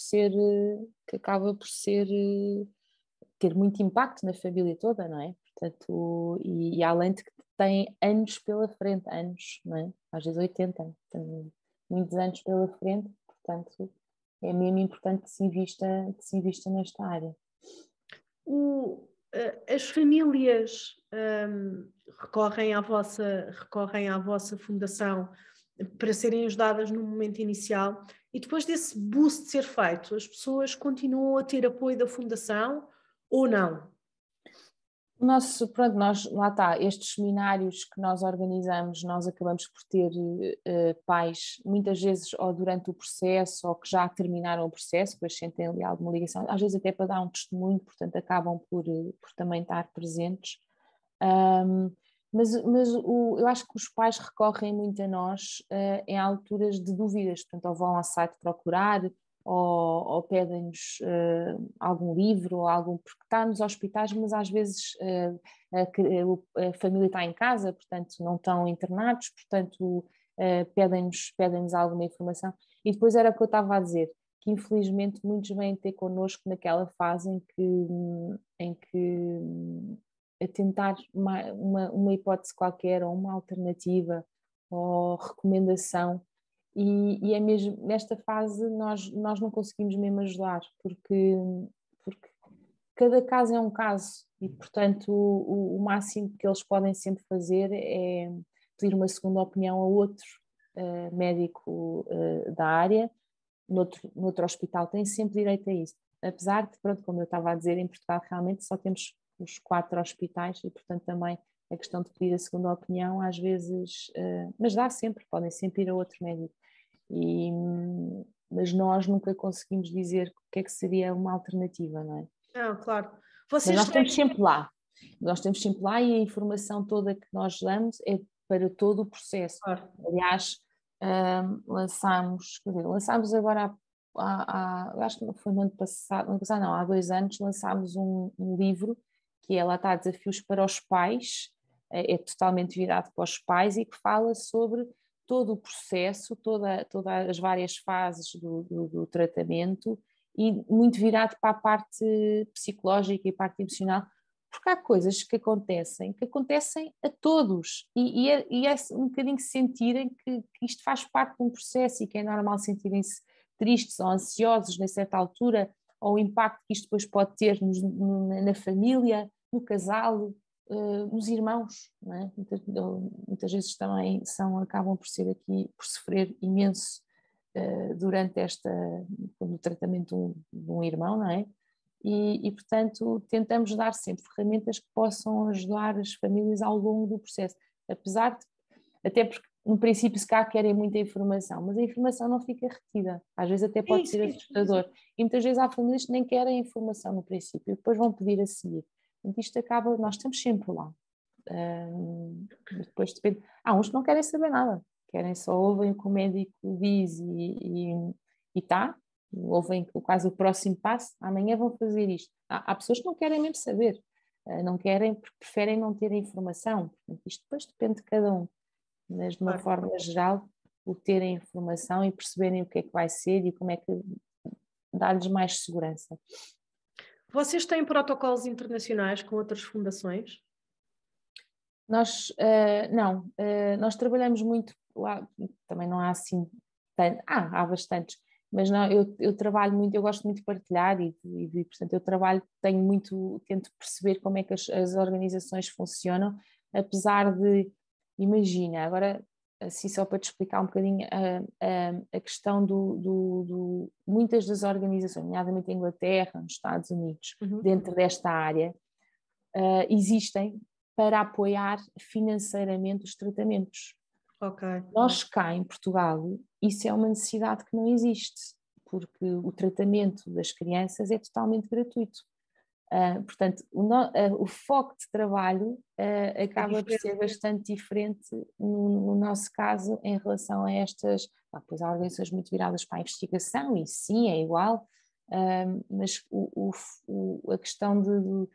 ter muito impacto na família toda, não é? Portanto, e além de que tem anos pela frente, anos, não é? Às vezes 80, tem muitos anos pela frente, portanto é mesmo importante que se invista nesta área. As famílias recorrem à vossa fundação para serem ajudadas no momento inicial e depois desse boost ser feito, as pessoas continuam a ter apoio da fundação ou não? Pronto, lá está, estes seminários que nós organizamos, nós acabamos por ter pais, muitas vezes ou durante o processo ou que já terminaram o processo, depois sentem ali alguma ligação, às vezes até para dar um testemunho, portanto acabam por também estar presentes. Mas eu acho que os pais recorrem muito a nós em alturas de dúvidas, portanto ou vão ao site procurar, ou pedem-nos algum livro ou algum, porque está nos hospitais, mas às vezes a família está em casa, portanto não estão internados, portanto pedem-nos alguma informação. E depois era o que eu estava a dizer, que infelizmente muitos vêm ter connosco naquela fase em que a tentar uma hipótese qualquer, ou uma alternativa, ou recomendação, e é mesmo nesta fase nós não conseguimos mesmo ajudar, porque cada caso é um caso, e portanto o máximo que eles podem sempre fazer é pedir uma segunda opinião a outro médico da área, noutro hospital, tem sempre direito a isso. Apesar de, pronto, como eu estava a dizer, em Portugal realmente só temos os 4 hospitais e, portanto, também a questão de pedir a segunda opinião, às vezes, mas dá sempre, podem sempre ir a outro médico. Mas nós nunca conseguimos dizer o que é que seria uma alternativa, não é? Claro. Mas nós estamos sempre lá. Nós estamos sempre lá e a informação toda que nós damos é para todo o processo. Claro. Aliás, lançámos agora, eu acho que foi no ano passado, não, há 2 anos, lançámos um livro que lá está, Desafios para os Pais, é totalmente virado para os pais e que fala sobre todo o processo, todas as várias fases do tratamento, e muito virado para a parte psicológica e parte emocional, porque há coisas que acontecem a todos, e é um bocadinho sentirem que isto faz parte de um processo e que é normal sentirem-se tristes ou ansiosos na certa altura, ou o impacto que isto depois pode ter na família, no casal, nos irmãos, não é? Muitas vezes também acabam por sofrer imenso durante no tratamento de um irmão, não é? E, portanto, tentamos dar sempre ferramentas que possam ajudar as famílias ao longo do processo, até porque no princípio se cá querem muita informação, mas a informação não fica retida, às vezes até pode ser assustador, e muitas vezes há famílias que nem querem a informação no princípio, depois vão pedir a seguir. Então isto nós estamos sempre lá. Depois depende. Há uns que não querem saber nada, só ouvem o que o médico diz e tá, ouvem quase o próximo passo, amanhã vão fazer isto. Há pessoas que não querem mesmo saber, não querem porque preferem não ter a informação. Portanto, isto depois depende de cada um, mas de uma forma geral, o terem informação e perceberem o que é que vai ser e como é que dá-lhes mais segurança. Vocês têm protocolos internacionais com outras fundações? Nós, não, nós trabalhamos muito lá, também não há assim, há bastantes, mas não, eu trabalho muito, eu gosto muito de partilhar e portanto eu tento perceber como é que as organizações funcionam, apesar de, imagina, agora assim só para te explicar um bocadinho a questão muitas das organizações, nomeadamente em Inglaterra, nos Estados Unidos, dentro desta área, existem para apoiar financeiramente os tratamentos. Okay. Nós cá em Portugal, isso é uma necessidade que não existe, porque o tratamento das crianças é totalmente gratuito. Portanto, o foco de trabalho acaba por ser bastante diferente no nosso caso em relação a estas. Pois há organizações muito viradas para a investigação, e sim, é igual, mas a questão de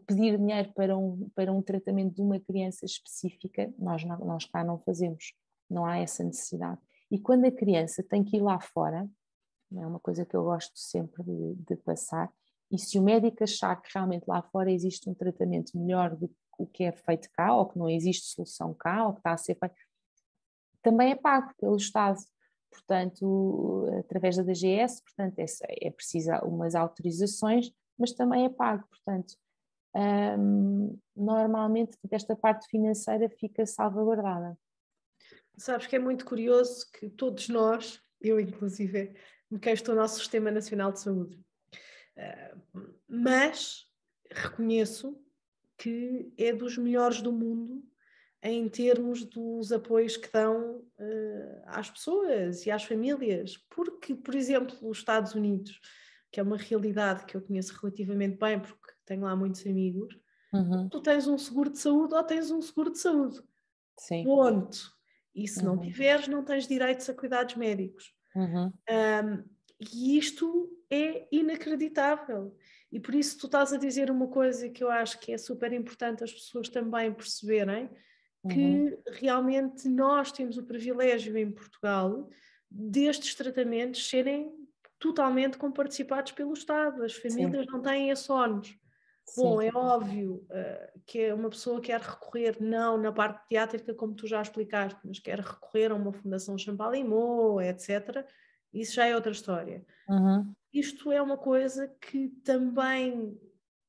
pedir dinheiro para um tratamento de uma criança específica, nós cá não fazemos, não há essa necessidade. E quando a criança tem que ir lá fora, é uma coisa que eu gosto sempre de passar, e se o médico achar que realmente lá fora existe um tratamento melhor do que o que é feito cá, ou que não existe solução cá, ou que está a ser feito, também é pago pelo Estado. Portanto, através da DGS, portanto, é preciso umas autorizações, mas também é pago. Portanto, normalmente esta parte financeira fica salvaguardada. Sabes que é muito curioso que todos nós, eu inclusive, me queixo do nosso Sistema Nacional de Saúde. Mas reconheço que é dos melhores do mundo em termos dos apoios que dão às pessoas e às famílias, porque, por exemplo, os Estados Unidos, que é uma realidade que eu conheço relativamente bem, porque tenho lá muitos amigos, tu tens um seguro de saúde ou tens um seguro de saúde. Sim. Ponto. E se não tiveres, não tens direitos a cuidados médicos. E isto é inacreditável. E por isso tu estás a dizer uma coisa que eu acho que é super importante as pessoas também perceberem, que realmente nós temos o privilégio em Portugal destes tratamentos serem totalmente comparticipados pelo Estado, as famílias não têm esse ónus. Bom, é óbvio que uma pessoa quer recorrer, não na parte pediátrica, como tu já explicaste, mas quer recorrer a uma Fundação Champalimau, etc. Isso já é outra história. Isto é uma coisa que também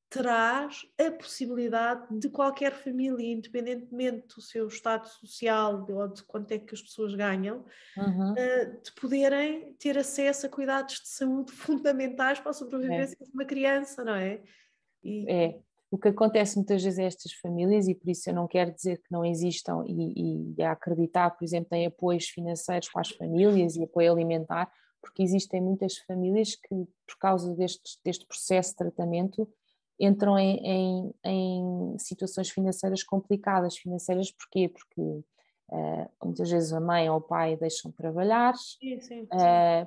traz a possibilidade de qualquer família, independentemente do seu estado social ou de quanto é que as pessoas ganham, de poderem ter acesso a cuidados de saúde fundamentais para a sobrevivência de uma criança, não é? O que acontece muitas vezes a estas famílias, e por isso eu não quero dizer que não existam e a acreditar, por exemplo, em apoios financeiros para as famílias e apoio alimentar, porque existem muitas famílias que, por causa deste processo de tratamento, entram em situações financeiras complicadas. Financeiras porquê? Porque muitas vezes a mãe ou o pai deixam de trabalhar,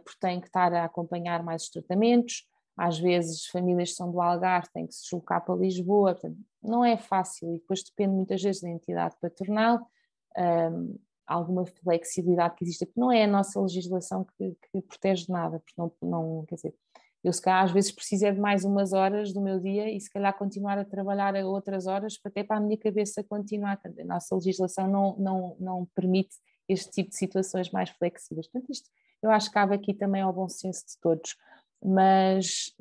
porque têm que estar a acompanhar mais os tratamentos. Às vezes famílias que são do Algarve têm que se deslocar para Lisboa, portanto, não é fácil, e depois depende muitas vezes da entidade patronal, alguma flexibilidade que existe, porque não é a nossa legislação que protege de nada, porque não, quer dizer, eu se calhar às vezes preciso de mais umas horas do meu dia e se calhar continuar a trabalhar a outras horas até para a minha cabeça continuar, a nossa legislação não permite este tipo de situações mais flexíveis, portanto isto eu acho que cabe aqui também ao bom senso de todos. Mas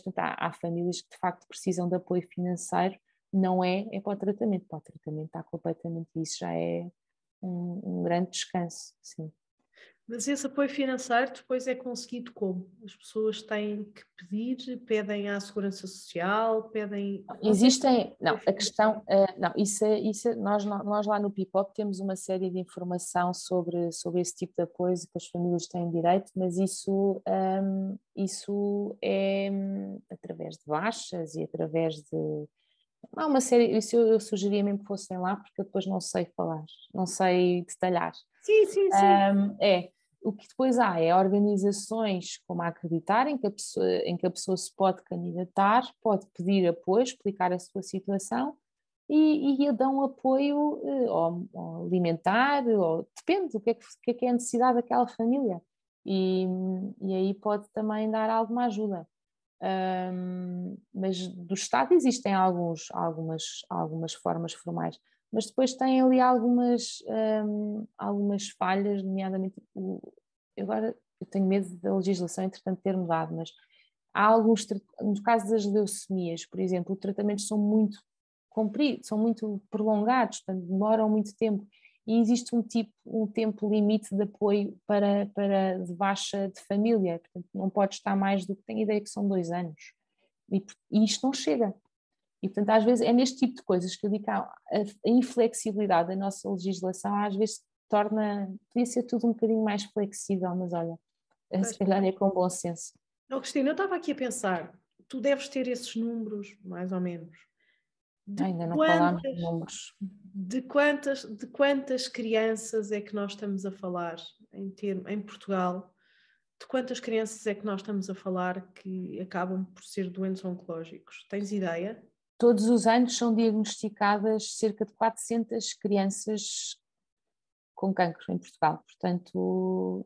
portanto, há famílias que de facto precisam de apoio financeiro, não é para o tratamento está completamente, isso já é um grande descanso, sim. Mas esse apoio financeiro depois é conseguido como? As pessoas têm que pedir, pedem à Segurança Social, pedem... Existem, não, a questão, não, nós lá no PIPOP temos uma série de informação sobre esse tipo de apoio que as famílias têm direito, mas isso é através de baixas e através de... Há uma série, isso eu sugeria mesmo que fossem lá, porque eu depois não sei falar, não sei detalhar. Sim. O que depois há é organizações como a Acreditar, em que a pessoa se pode candidatar, pode pedir apoio, explicar a sua situação e dão apoio ou alimentar, ou, depende do que é a necessidade daquela família. E aí pode também dar alguma ajuda. Mas do Estado existem algumas formas formais, mas depois tem ali algumas falhas, nomeadamente, agora eu tenho medo da legislação entretanto ter mudado, mas há alguns, no caso das leucemias, por exemplo, os tratamentos são muito compridos, são muito prolongados, portanto demoram muito tempo, e existe um tempo limite de apoio de baixa de família, portanto não pode estar mais do que, tenho ideia que são 2 anos, e isto não chega. E, portanto, às vezes é neste tipo de coisas que eu digo que a inflexibilidade da nossa legislação às vezes podia ser tudo um bocadinho mais flexível, mas olha, se calhar é com bom senso. Cristina, eu estava aqui a pensar, tu deves ter esses números, mais ou menos. Ainda não falámos de números. De quantas crianças é que nós estamos a falar em Portugal? De quantas crianças é que nós estamos a falar que acabam por ser doentes oncológicos? Tens ideia? Todos os anos são diagnosticadas cerca de 400 crianças com cancro em Portugal. Portanto,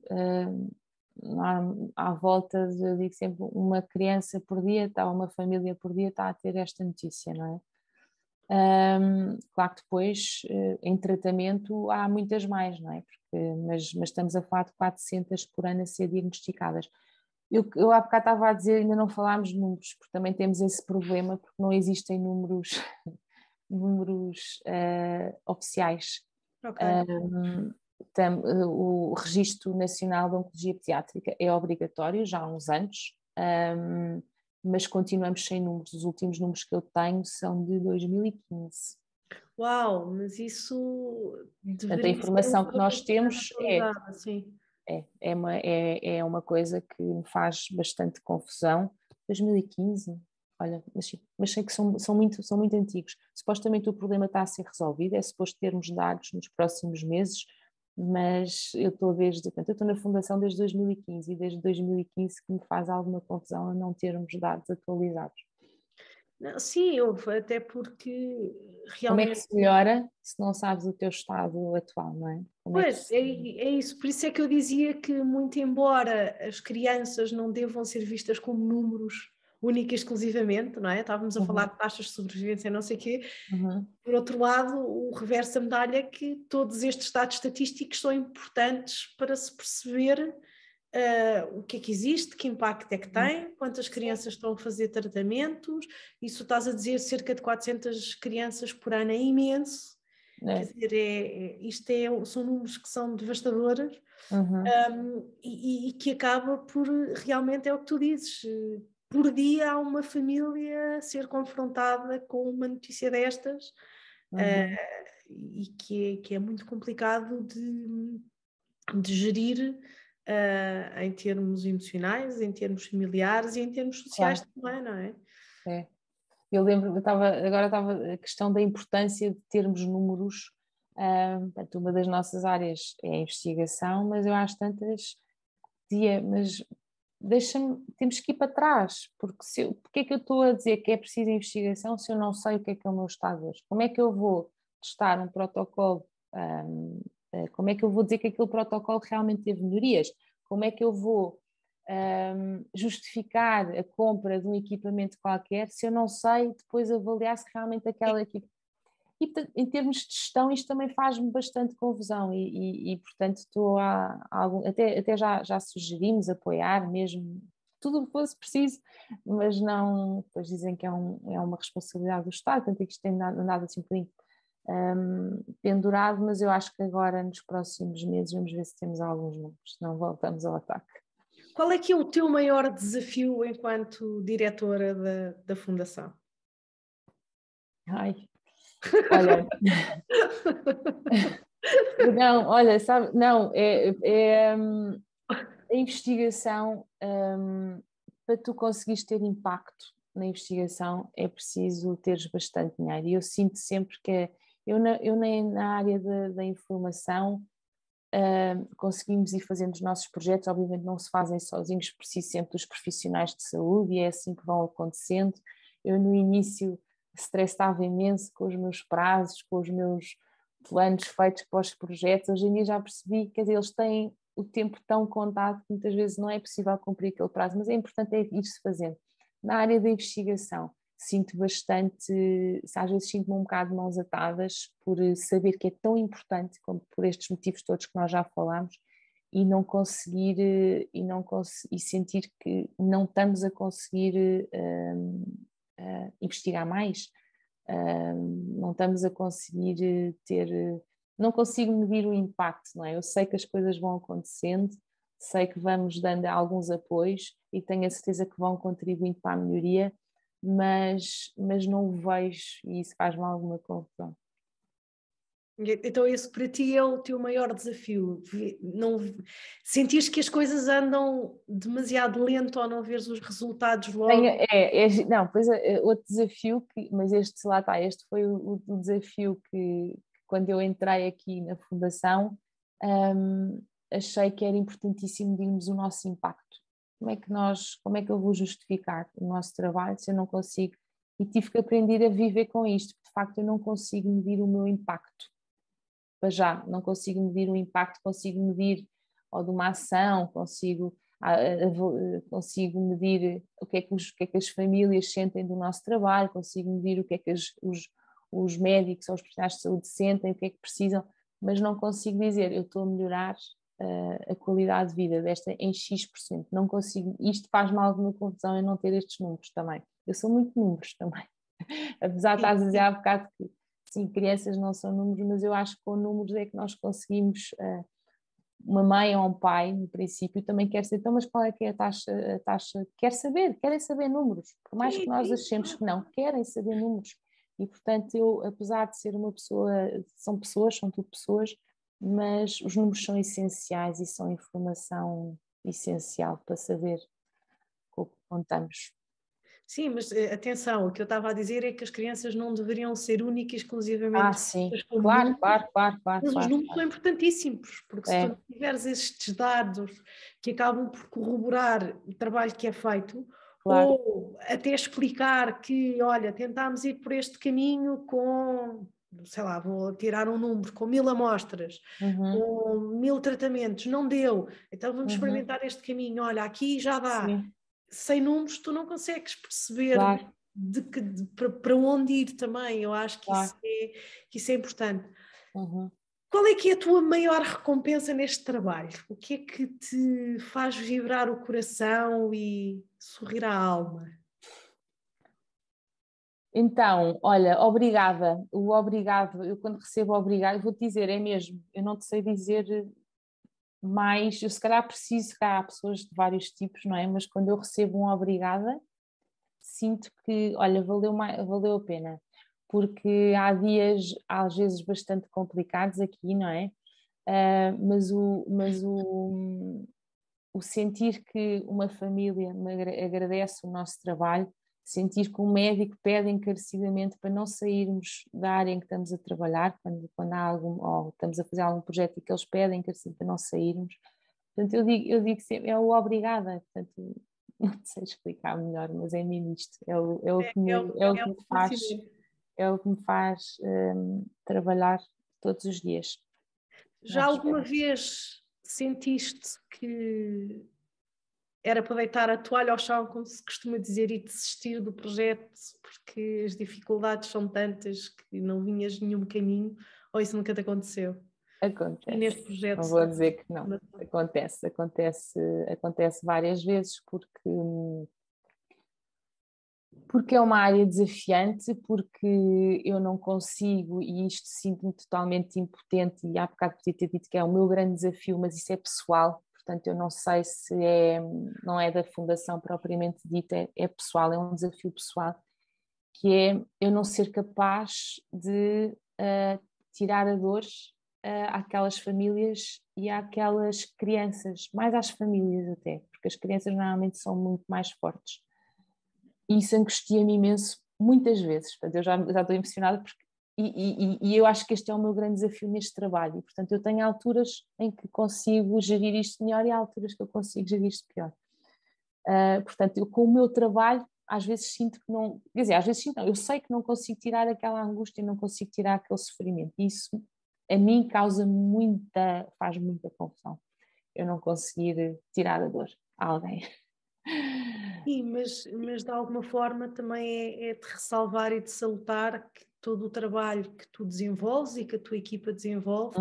à volta de, eu digo sempre, uma criança por dia, uma família por dia está a ter esta notícia, não é? Claro que depois em tratamento há muitas mais, não é? Mas estamos a falar de 400 por ano a ser diagnosticadas. Eu há bocado estava a dizer, ainda não falámos de números, porque também temos esse problema, porque não existem números oficiais. Okay. O Registro Nacional de Oncologia Pediátrica é obrigatório já há uns anos, mas continuamos sem números. Os últimos números que eu tenho são de 2015. Uau, mas isso Portanto, a informação que nós temos é uma coisa que me faz bastante confusão. 2015, olha, mas sei que são muito antigos. Supostamente o problema está a ser resolvido, é suposto termos dados nos próximos meses, mas eu estou na Fundação desde 2015 e desde 2015 que me faz alguma confusão a não termos dados atualizados. Não, sim, houve, até porque Como é que realmente. se melhora se não sabes o teu estado atual, não é? Como é que Pois, se... é isso. Por isso é que eu dizia que, muito embora as crianças não devam ser vistas como números única e exclusivamente, não é? Estávamos a falar Uhum, de taxas de sobrevivência, não sei o quê. uhum, Por outro lado, o reverso da medalha é que todos estes dados estatísticos são importantes para se perceber o que é que existe, que impacto é que uhum. tem, quantas Sim, crianças estão a fazer tratamentos. Isso estás a dizer, cerca de 400 crianças por ano é imenso. Quer é. dizer, são números que são devastadores, Uhum, e que acaba por, realmente é o que tu dizes, por dia há uma família a ser confrontada com uma notícia destas, uhum. e que é muito complicado de gerir, em termos emocionais, em termos familiares e em termos sociais Claro, também, não é? é. Eu lembro, agora estava a questão da importância de termos números. Portanto, uma das nossas áreas é a investigação, mas eu acho tantas, mas temos que ir para trás, porque porque é que eu estou a dizer que é preciso investigação se eu não sei o que é o meu estado hoje? Como é que eu vou testar um protocolo? Como é que eu vou dizer que aquele protocolo realmente teve melhorias? Como é que eu vou justificar a compra de um equipamento qualquer se eu não sei depois avaliar se realmente aquela equipe. E portanto, em termos de gestão, isto também faz-me bastante confusão portanto, estou até já sugerimos apoiar mesmo tudo o que fosse preciso, mas não, depois dizem que é uma responsabilidade do Estado, portanto, isto tem andado assim um bocadinho pendurado, mas eu acho que agora, nos próximos meses, vamos ver se temos alguns números, senão voltamos ao ataque. Qual é que é o teu maior desafio enquanto diretora da Fundação? Ai, olha, não, olha, sabe, não, a investigação, para tu conseguires ter impacto na investigação é preciso teres bastante dinheiro, e eu sinto sempre que eu nem na área da informação conseguimos ir fazendo os nossos projetos, obviamente não se fazem sozinhos, preciso sempre dos profissionais de saúde e é assim que vão acontecendo. Eu no início estressava imenso com os meus prazos, com os meus planos feitos para os projetos, hoje em dia já percebi que eles têm o tempo tão contado que muitas vezes não é possível cumprir aquele prazo, mas é importante ir-se fazendo. Na área da investigação, sinto bastante, às vezes sinto-me um bocado de mãos atadas por saber que é tão importante, como por estes motivos todos que nós já falámos, e não conseguir, e sentir que não estamos a conseguir investigar mais, não estamos a conseguir não consigo medir o impacto, não é? Eu sei que as coisas vão acontecendo, sei que vamos dando alguns apoios e tenho a certeza que vão contribuindo para a melhoria, mas não o vejo e isso faz-me alguma confusão. Então esse para ti é o teu maior desafio, não sentires que as coisas andam demasiado lento ou não veres os resultados logo? Não, pois outro desafio, mas este lá está, este foi o desafio que quando eu entrei aqui na Fundação, achei que era importantíssimo medirmos o nosso impacto. Como é que eu vou justificar o nosso trabalho se eu não consigo? E tive que aprender a viver com isto, porque de facto eu não consigo medir o meu impacto. Para já, não consigo medir o impacto, consigo medir ou de uma ação, consigo medir o que é que as famílias sentem do nosso trabalho, consigo medir o que é que os médicos ou os profissionais de saúde sentem, o que é que precisam, mas não consigo dizer eu estou a melhorar a qualidade de vida desta em X%. Não consigo, isto faz-me alguma confusão em não ter estes números também. Eu sou muito números também. Apesar de Sim, estás a dizer sim. há bocado que sim, crianças não são números, mas eu acho que com números é que nós conseguimos, uma mãe ou um pai, no princípio, também quer saber, então, mas qual é que é a taxa, querem saber números, por mais que Sim, nós sim, achemos que claro. não, querem saber números. E, portanto, eu, apesar de ser uma pessoa, são pessoas, são tudo pessoas, mas os números são essenciais e são informação essencial para saber com o que contamos. Sim, mas atenção, o que eu estava a dizer é que as crianças não deveriam ser únicas e Ah, exclusivamente sim, vistas como claro, números, claro, claro, claro, mas os claro, números claro. são importantíssimos, porque se tu É, não tiveres estes dados que acabam por corroborar o trabalho que é feito, Claro. Ou até explicar que, olha, tentámos ir por este caminho com, sei lá, vou tirar um número, com 1000 amostras, com 1000 tratamentos, não deu, então vamos experimentar este caminho, olha, aqui já dá. Sim. Sem números tu não consegues perceber Claro, para onde ir também, eu acho que claro. isso é importante. Uhum. Qual é que é a tua maior recompensa neste trabalho? O que é que te faz vibrar o coração e sorrir a alma? Então, olha, obrigada. O obrigado, eu quando recebo obrigado, vou-te dizer, é mesmo, eu não te sei dizer mais, eu se calhar preciso, se calhar há pessoas de vários tipos, não é? Mas quando eu recebo um obrigada, sinto que, olha, valeu a pena. Porque há dias, às vezes, bastante complicados aqui, não é? O sentir que uma família me agradece o nosso trabalho, sentir que um médico pede encarecidamente para não sairmos da área em que estamos a trabalhar, quando há algum, ou estamos a fazer algum projeto e que eles pedem encarecidamente para não sairmos. Portanto, eu digo sempre, é o obrigada, portanto, não sei explicar melhor, mas é mesmo isto, é o que me faz, é o que me faz trabalhar todos os dias. Já alguma vez sentiste que era para deitar a toalha ao chão, como se costuma dizer, e desistir do projeto porque as dificuldades são tantas que não vinhas nenhum caminho, ou isso nunca te aconteceu? E neste Acontece, projeto não vou dizer que não. Acontece várias vezes porque é uma área desafiante, porque eu não consigo, e isto sinto-me totalmente impotente, e há bocado podia ter dito que é o meu grande desafio, mas isso é pessoal, portanto eu não sei se não é da fundação propriamente dita, é pessoal, é um desafio pessoal, que é eu não ser capaz de tirar a dor àquelas famílias e àquelas crianças, mais às famílias até, porque as crianças normalmente são muito mais fortes. E isso angustia-me imenso, muitas vezes. Portanto, eu já estou impressionada e eu acho que este é o meu grande desafio neste trabalho. E, portanto, eu tenho alturas em que consigo gerir isto melhor e há alturas que eu consigo gerir isto pior. Portanto, eu com o meu trabalho, às vezes sinto que não... Quer dizer, às vezes sinto, não, eu sei que não consigo tirar aquela angústia, não consigo tirar aquele sofrimento. E isso, a mim, faz muita confusão. Eu não conseguir tirar a dor a alguém. Sim, mas de alguma forma também é de ressalvar e de salutar que todo o trabalho que tu desenvolves e que a tua equipa desenvolve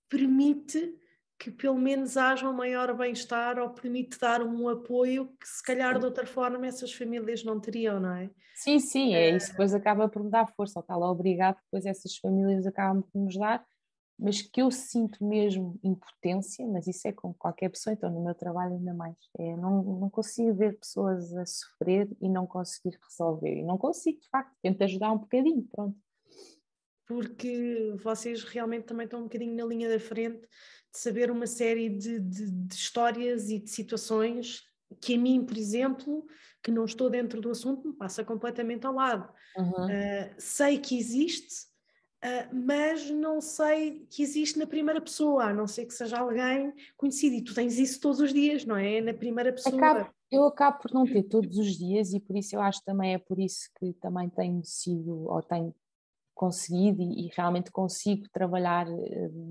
permite que pelo menos haja um maior bem-estar ou permite dar um apoio que se calhar de outra forma essas famílias não teriam, não é? Sim, sim, é isso, depois acaba por me dar força, o tal obrigado, depois essas famílias acabam por nos dar, mas que eu sinto mesmo impotência, mas isso é com qualquer pessoa, então no meu trabalho ainda mais, não consigo ver pessoas a sofrer e não conseguir resolver, e não consigo, de facto, tento ajudar um bocadinho, pronto. Porque vocês realmente também estão um bocadinho na linha da frente de saber uma série de histórias e de situações que a mim, por exemplo, que não estou dentro do assunto, me passa completamente ao lado. Sei que existe, mas não sei que existe na primeira pessoa, a não ser que seja alguém conhecido. E tu tens isso todos os dias, não é? Na primeira pessoa. Eu acabo por não ter todos os dias e por isso eu acho também é por isso que também tenho sido ou tenho conseguido e realmente consigo trabalhar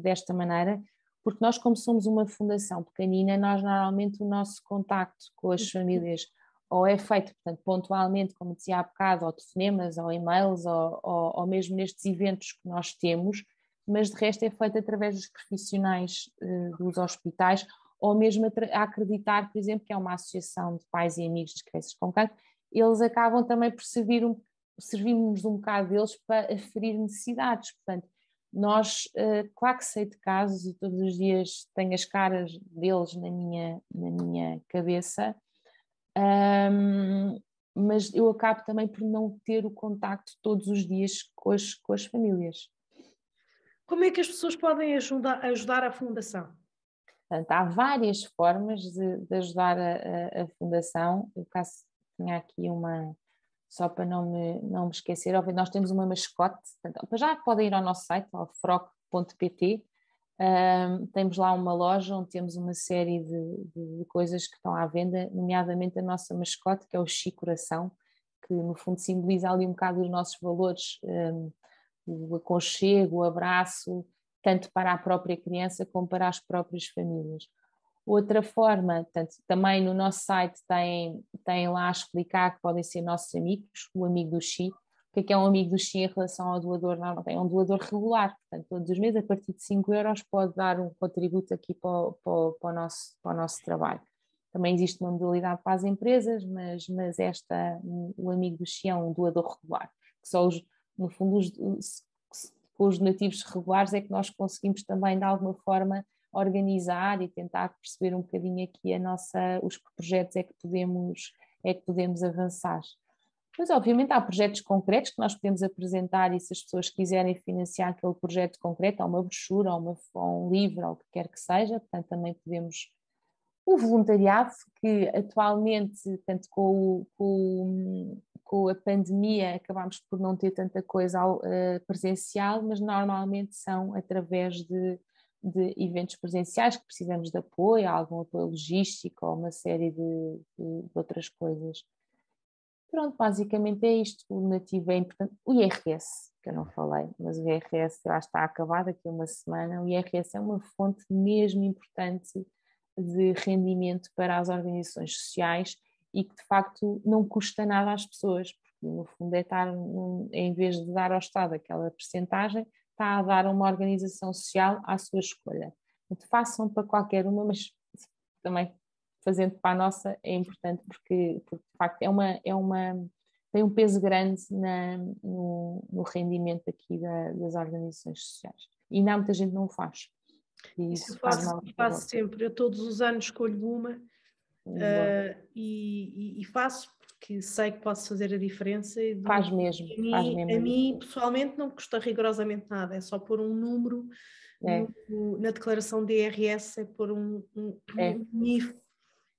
desta maneira, porque nós como somos uma fundação pequenina, nós normalmente o nosso contacto com as famílias ou é feito, portanto, pontualmente, como dizia há bocado, ou telefonemas, ou e-mails, ou mesmo nestes eventos que nós temos, mas de resto é feito através dos profissionais dos hospitais, ou mesmo a acreditar, por exemplo, que é uma associação de pais e amigos de crianças com cancro, eles acabam também por servimos um bocado deles para aferir necessidades. Portanto, nós, claro que sei de casos e todos os dias tenho as caras deles na minha cabeça, mas eu acabo também por não ter o contacto todos os dias com as famílias. Como é que as pessoas podem ajudar a Fundação? Portanto, há várias formas de ajudar a Fundação. Eu caso tinha aqui uma, só para não me esquecer, nós temos uma mascote, portanto, já podem ir ao nosso site, ao froc.pt, Temos lá uma loja onde temos uma série de coisas que estão à venda, nomeadamente a nossa mascote, que é o Chi Coração, que no fundo simboliza ali um bocado os nossos valores, o aconchego, o abraço, tanto para a própria criança como para as próprias famílias. Outra forma, também no nosso site tem lá a explicar que podem ser nossos amigos, o amigo do Chi. O que é um amigo do Chi em relação ao doador? Não, é um doador regular, portanto, todos os meses, a partir de 5 € pode dar um contributo aqui para o nosso trabalho. Também existe uma modalidade para as empresas, mas o amigo do Chi é um doador regular, que só no fundo, com os donativos regulares é que nós conseguimos também, de alguma forma, organizar e tentar perceber um bocadinho aqui os projetos é que podemos avançar. Mas, obviamente, há projetos concretos que nós podemos apresentar e se as pessoas quiserem financiar aquele projeto concreto, ou uma brochura, ou um livro, ou o que quer que seja, portanto, também podemos... O voluntariado, que atualmente, tanto com a pandemia, acabámos por não ter tanta coisa presencial, mas normalmente são através de eventos presenciais que precisamos de apoio, algum apoio logístico ou uma série de outras coisas. Pronto, basicamente é isto. O donativo é importante. O IRS, que eu não falei, mas o IRS já está acabado daqui a uma semana. O IRS é uma fonte mesmo importante de rendimento para as organizações sociais e que de facto não custa nada às pessoas, porque no fundo em vez de dar ao Estado aquela percentagem, está a dar a uma organização social à sua escolha. Então, façam para qualquer uma, mas também fazendo para a nossa é importante porque de facto tem um peso grande no rendimento aqui das organizações sociais. E ainda há muita gente que não o faz. Isso eu faço sempre, eu todos os anos escolho uma e faço porque sei que posso fazer a diferença. Faz mesmo. A mim pessoalmente não custa rigorosamente nada, é só pôr um número na declaração de IRS, é pôr um NIF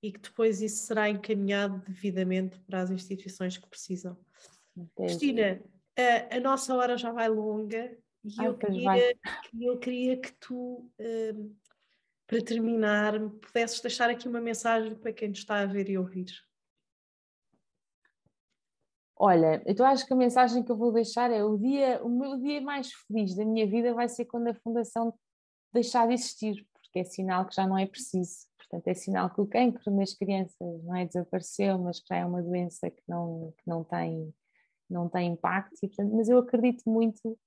e que depois isso será encaminhado devidamente para as instituições que precisam. Cristina, a nossa hora já vai longa e eu queria que tu, para terminar, me pudesses deixar aqui uma mensagem para quem nos está a ver e ouvir. Olha, eu acho que a mensagem que eu vou deixar é o meu dia mais feliz da minha vida vai ser quando a Fundação deixar de existir, porque é sinal que já não é preciso. Portanto, é sinal que o cancro nas crianças não é desapareceu, mas que já é uma doença que não tem impacto. E, portanto, mas eu acredito muito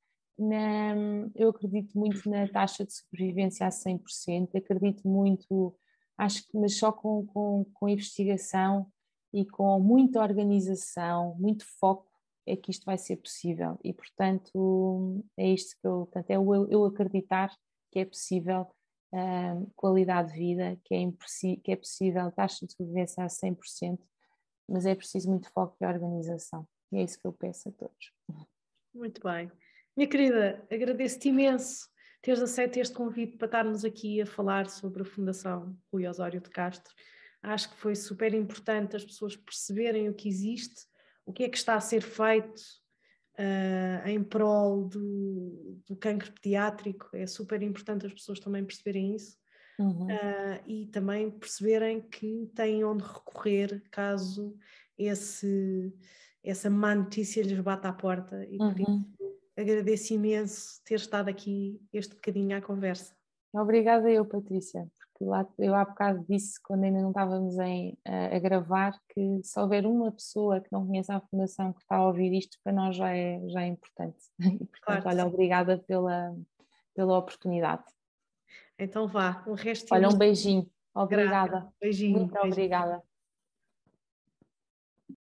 na taxa de sobrevivência a 100%, acredito muito, mas só com investigação e com muita organização, muito foco, é que isto vai ser possível. E, portanto, é isto que eu acreditar que é possível qualidade de vida, que é possível taxa de sobrevivência a 100%, mas é preciso muito foco e organização. E é isso que eu peço a todos. Muito bem. Minha querida, agradeço-te imenso teres aceito este convite para estarmos aqui a falar sobre a Fundação Rui Osório de Castro. Acho que foi super importante as pessoas perceberem o que existe, o que é que está a ser feito em prol do cancro pediátrico. É super importante as pessoas também perceberem isso. E também perceberem que têm onde recorrer caso essa má notícia lhes bata à porta. E por isso agradeço imenso ter estado aqui este bocadinho à conversa. Obrigada eu, Patrícia, porque eu há bocado disse, quando ainda não estávamos a gravar, que se houver uma pessoa que não conhece a Fundação que está a ouvir isto, para nós já é importante. E, portanto, claro, olha, obrigada pela oportunidade. Então vá, o resto... Olha, um beijinho. Obrigada. Grata. Beijinho. Muito obrigada.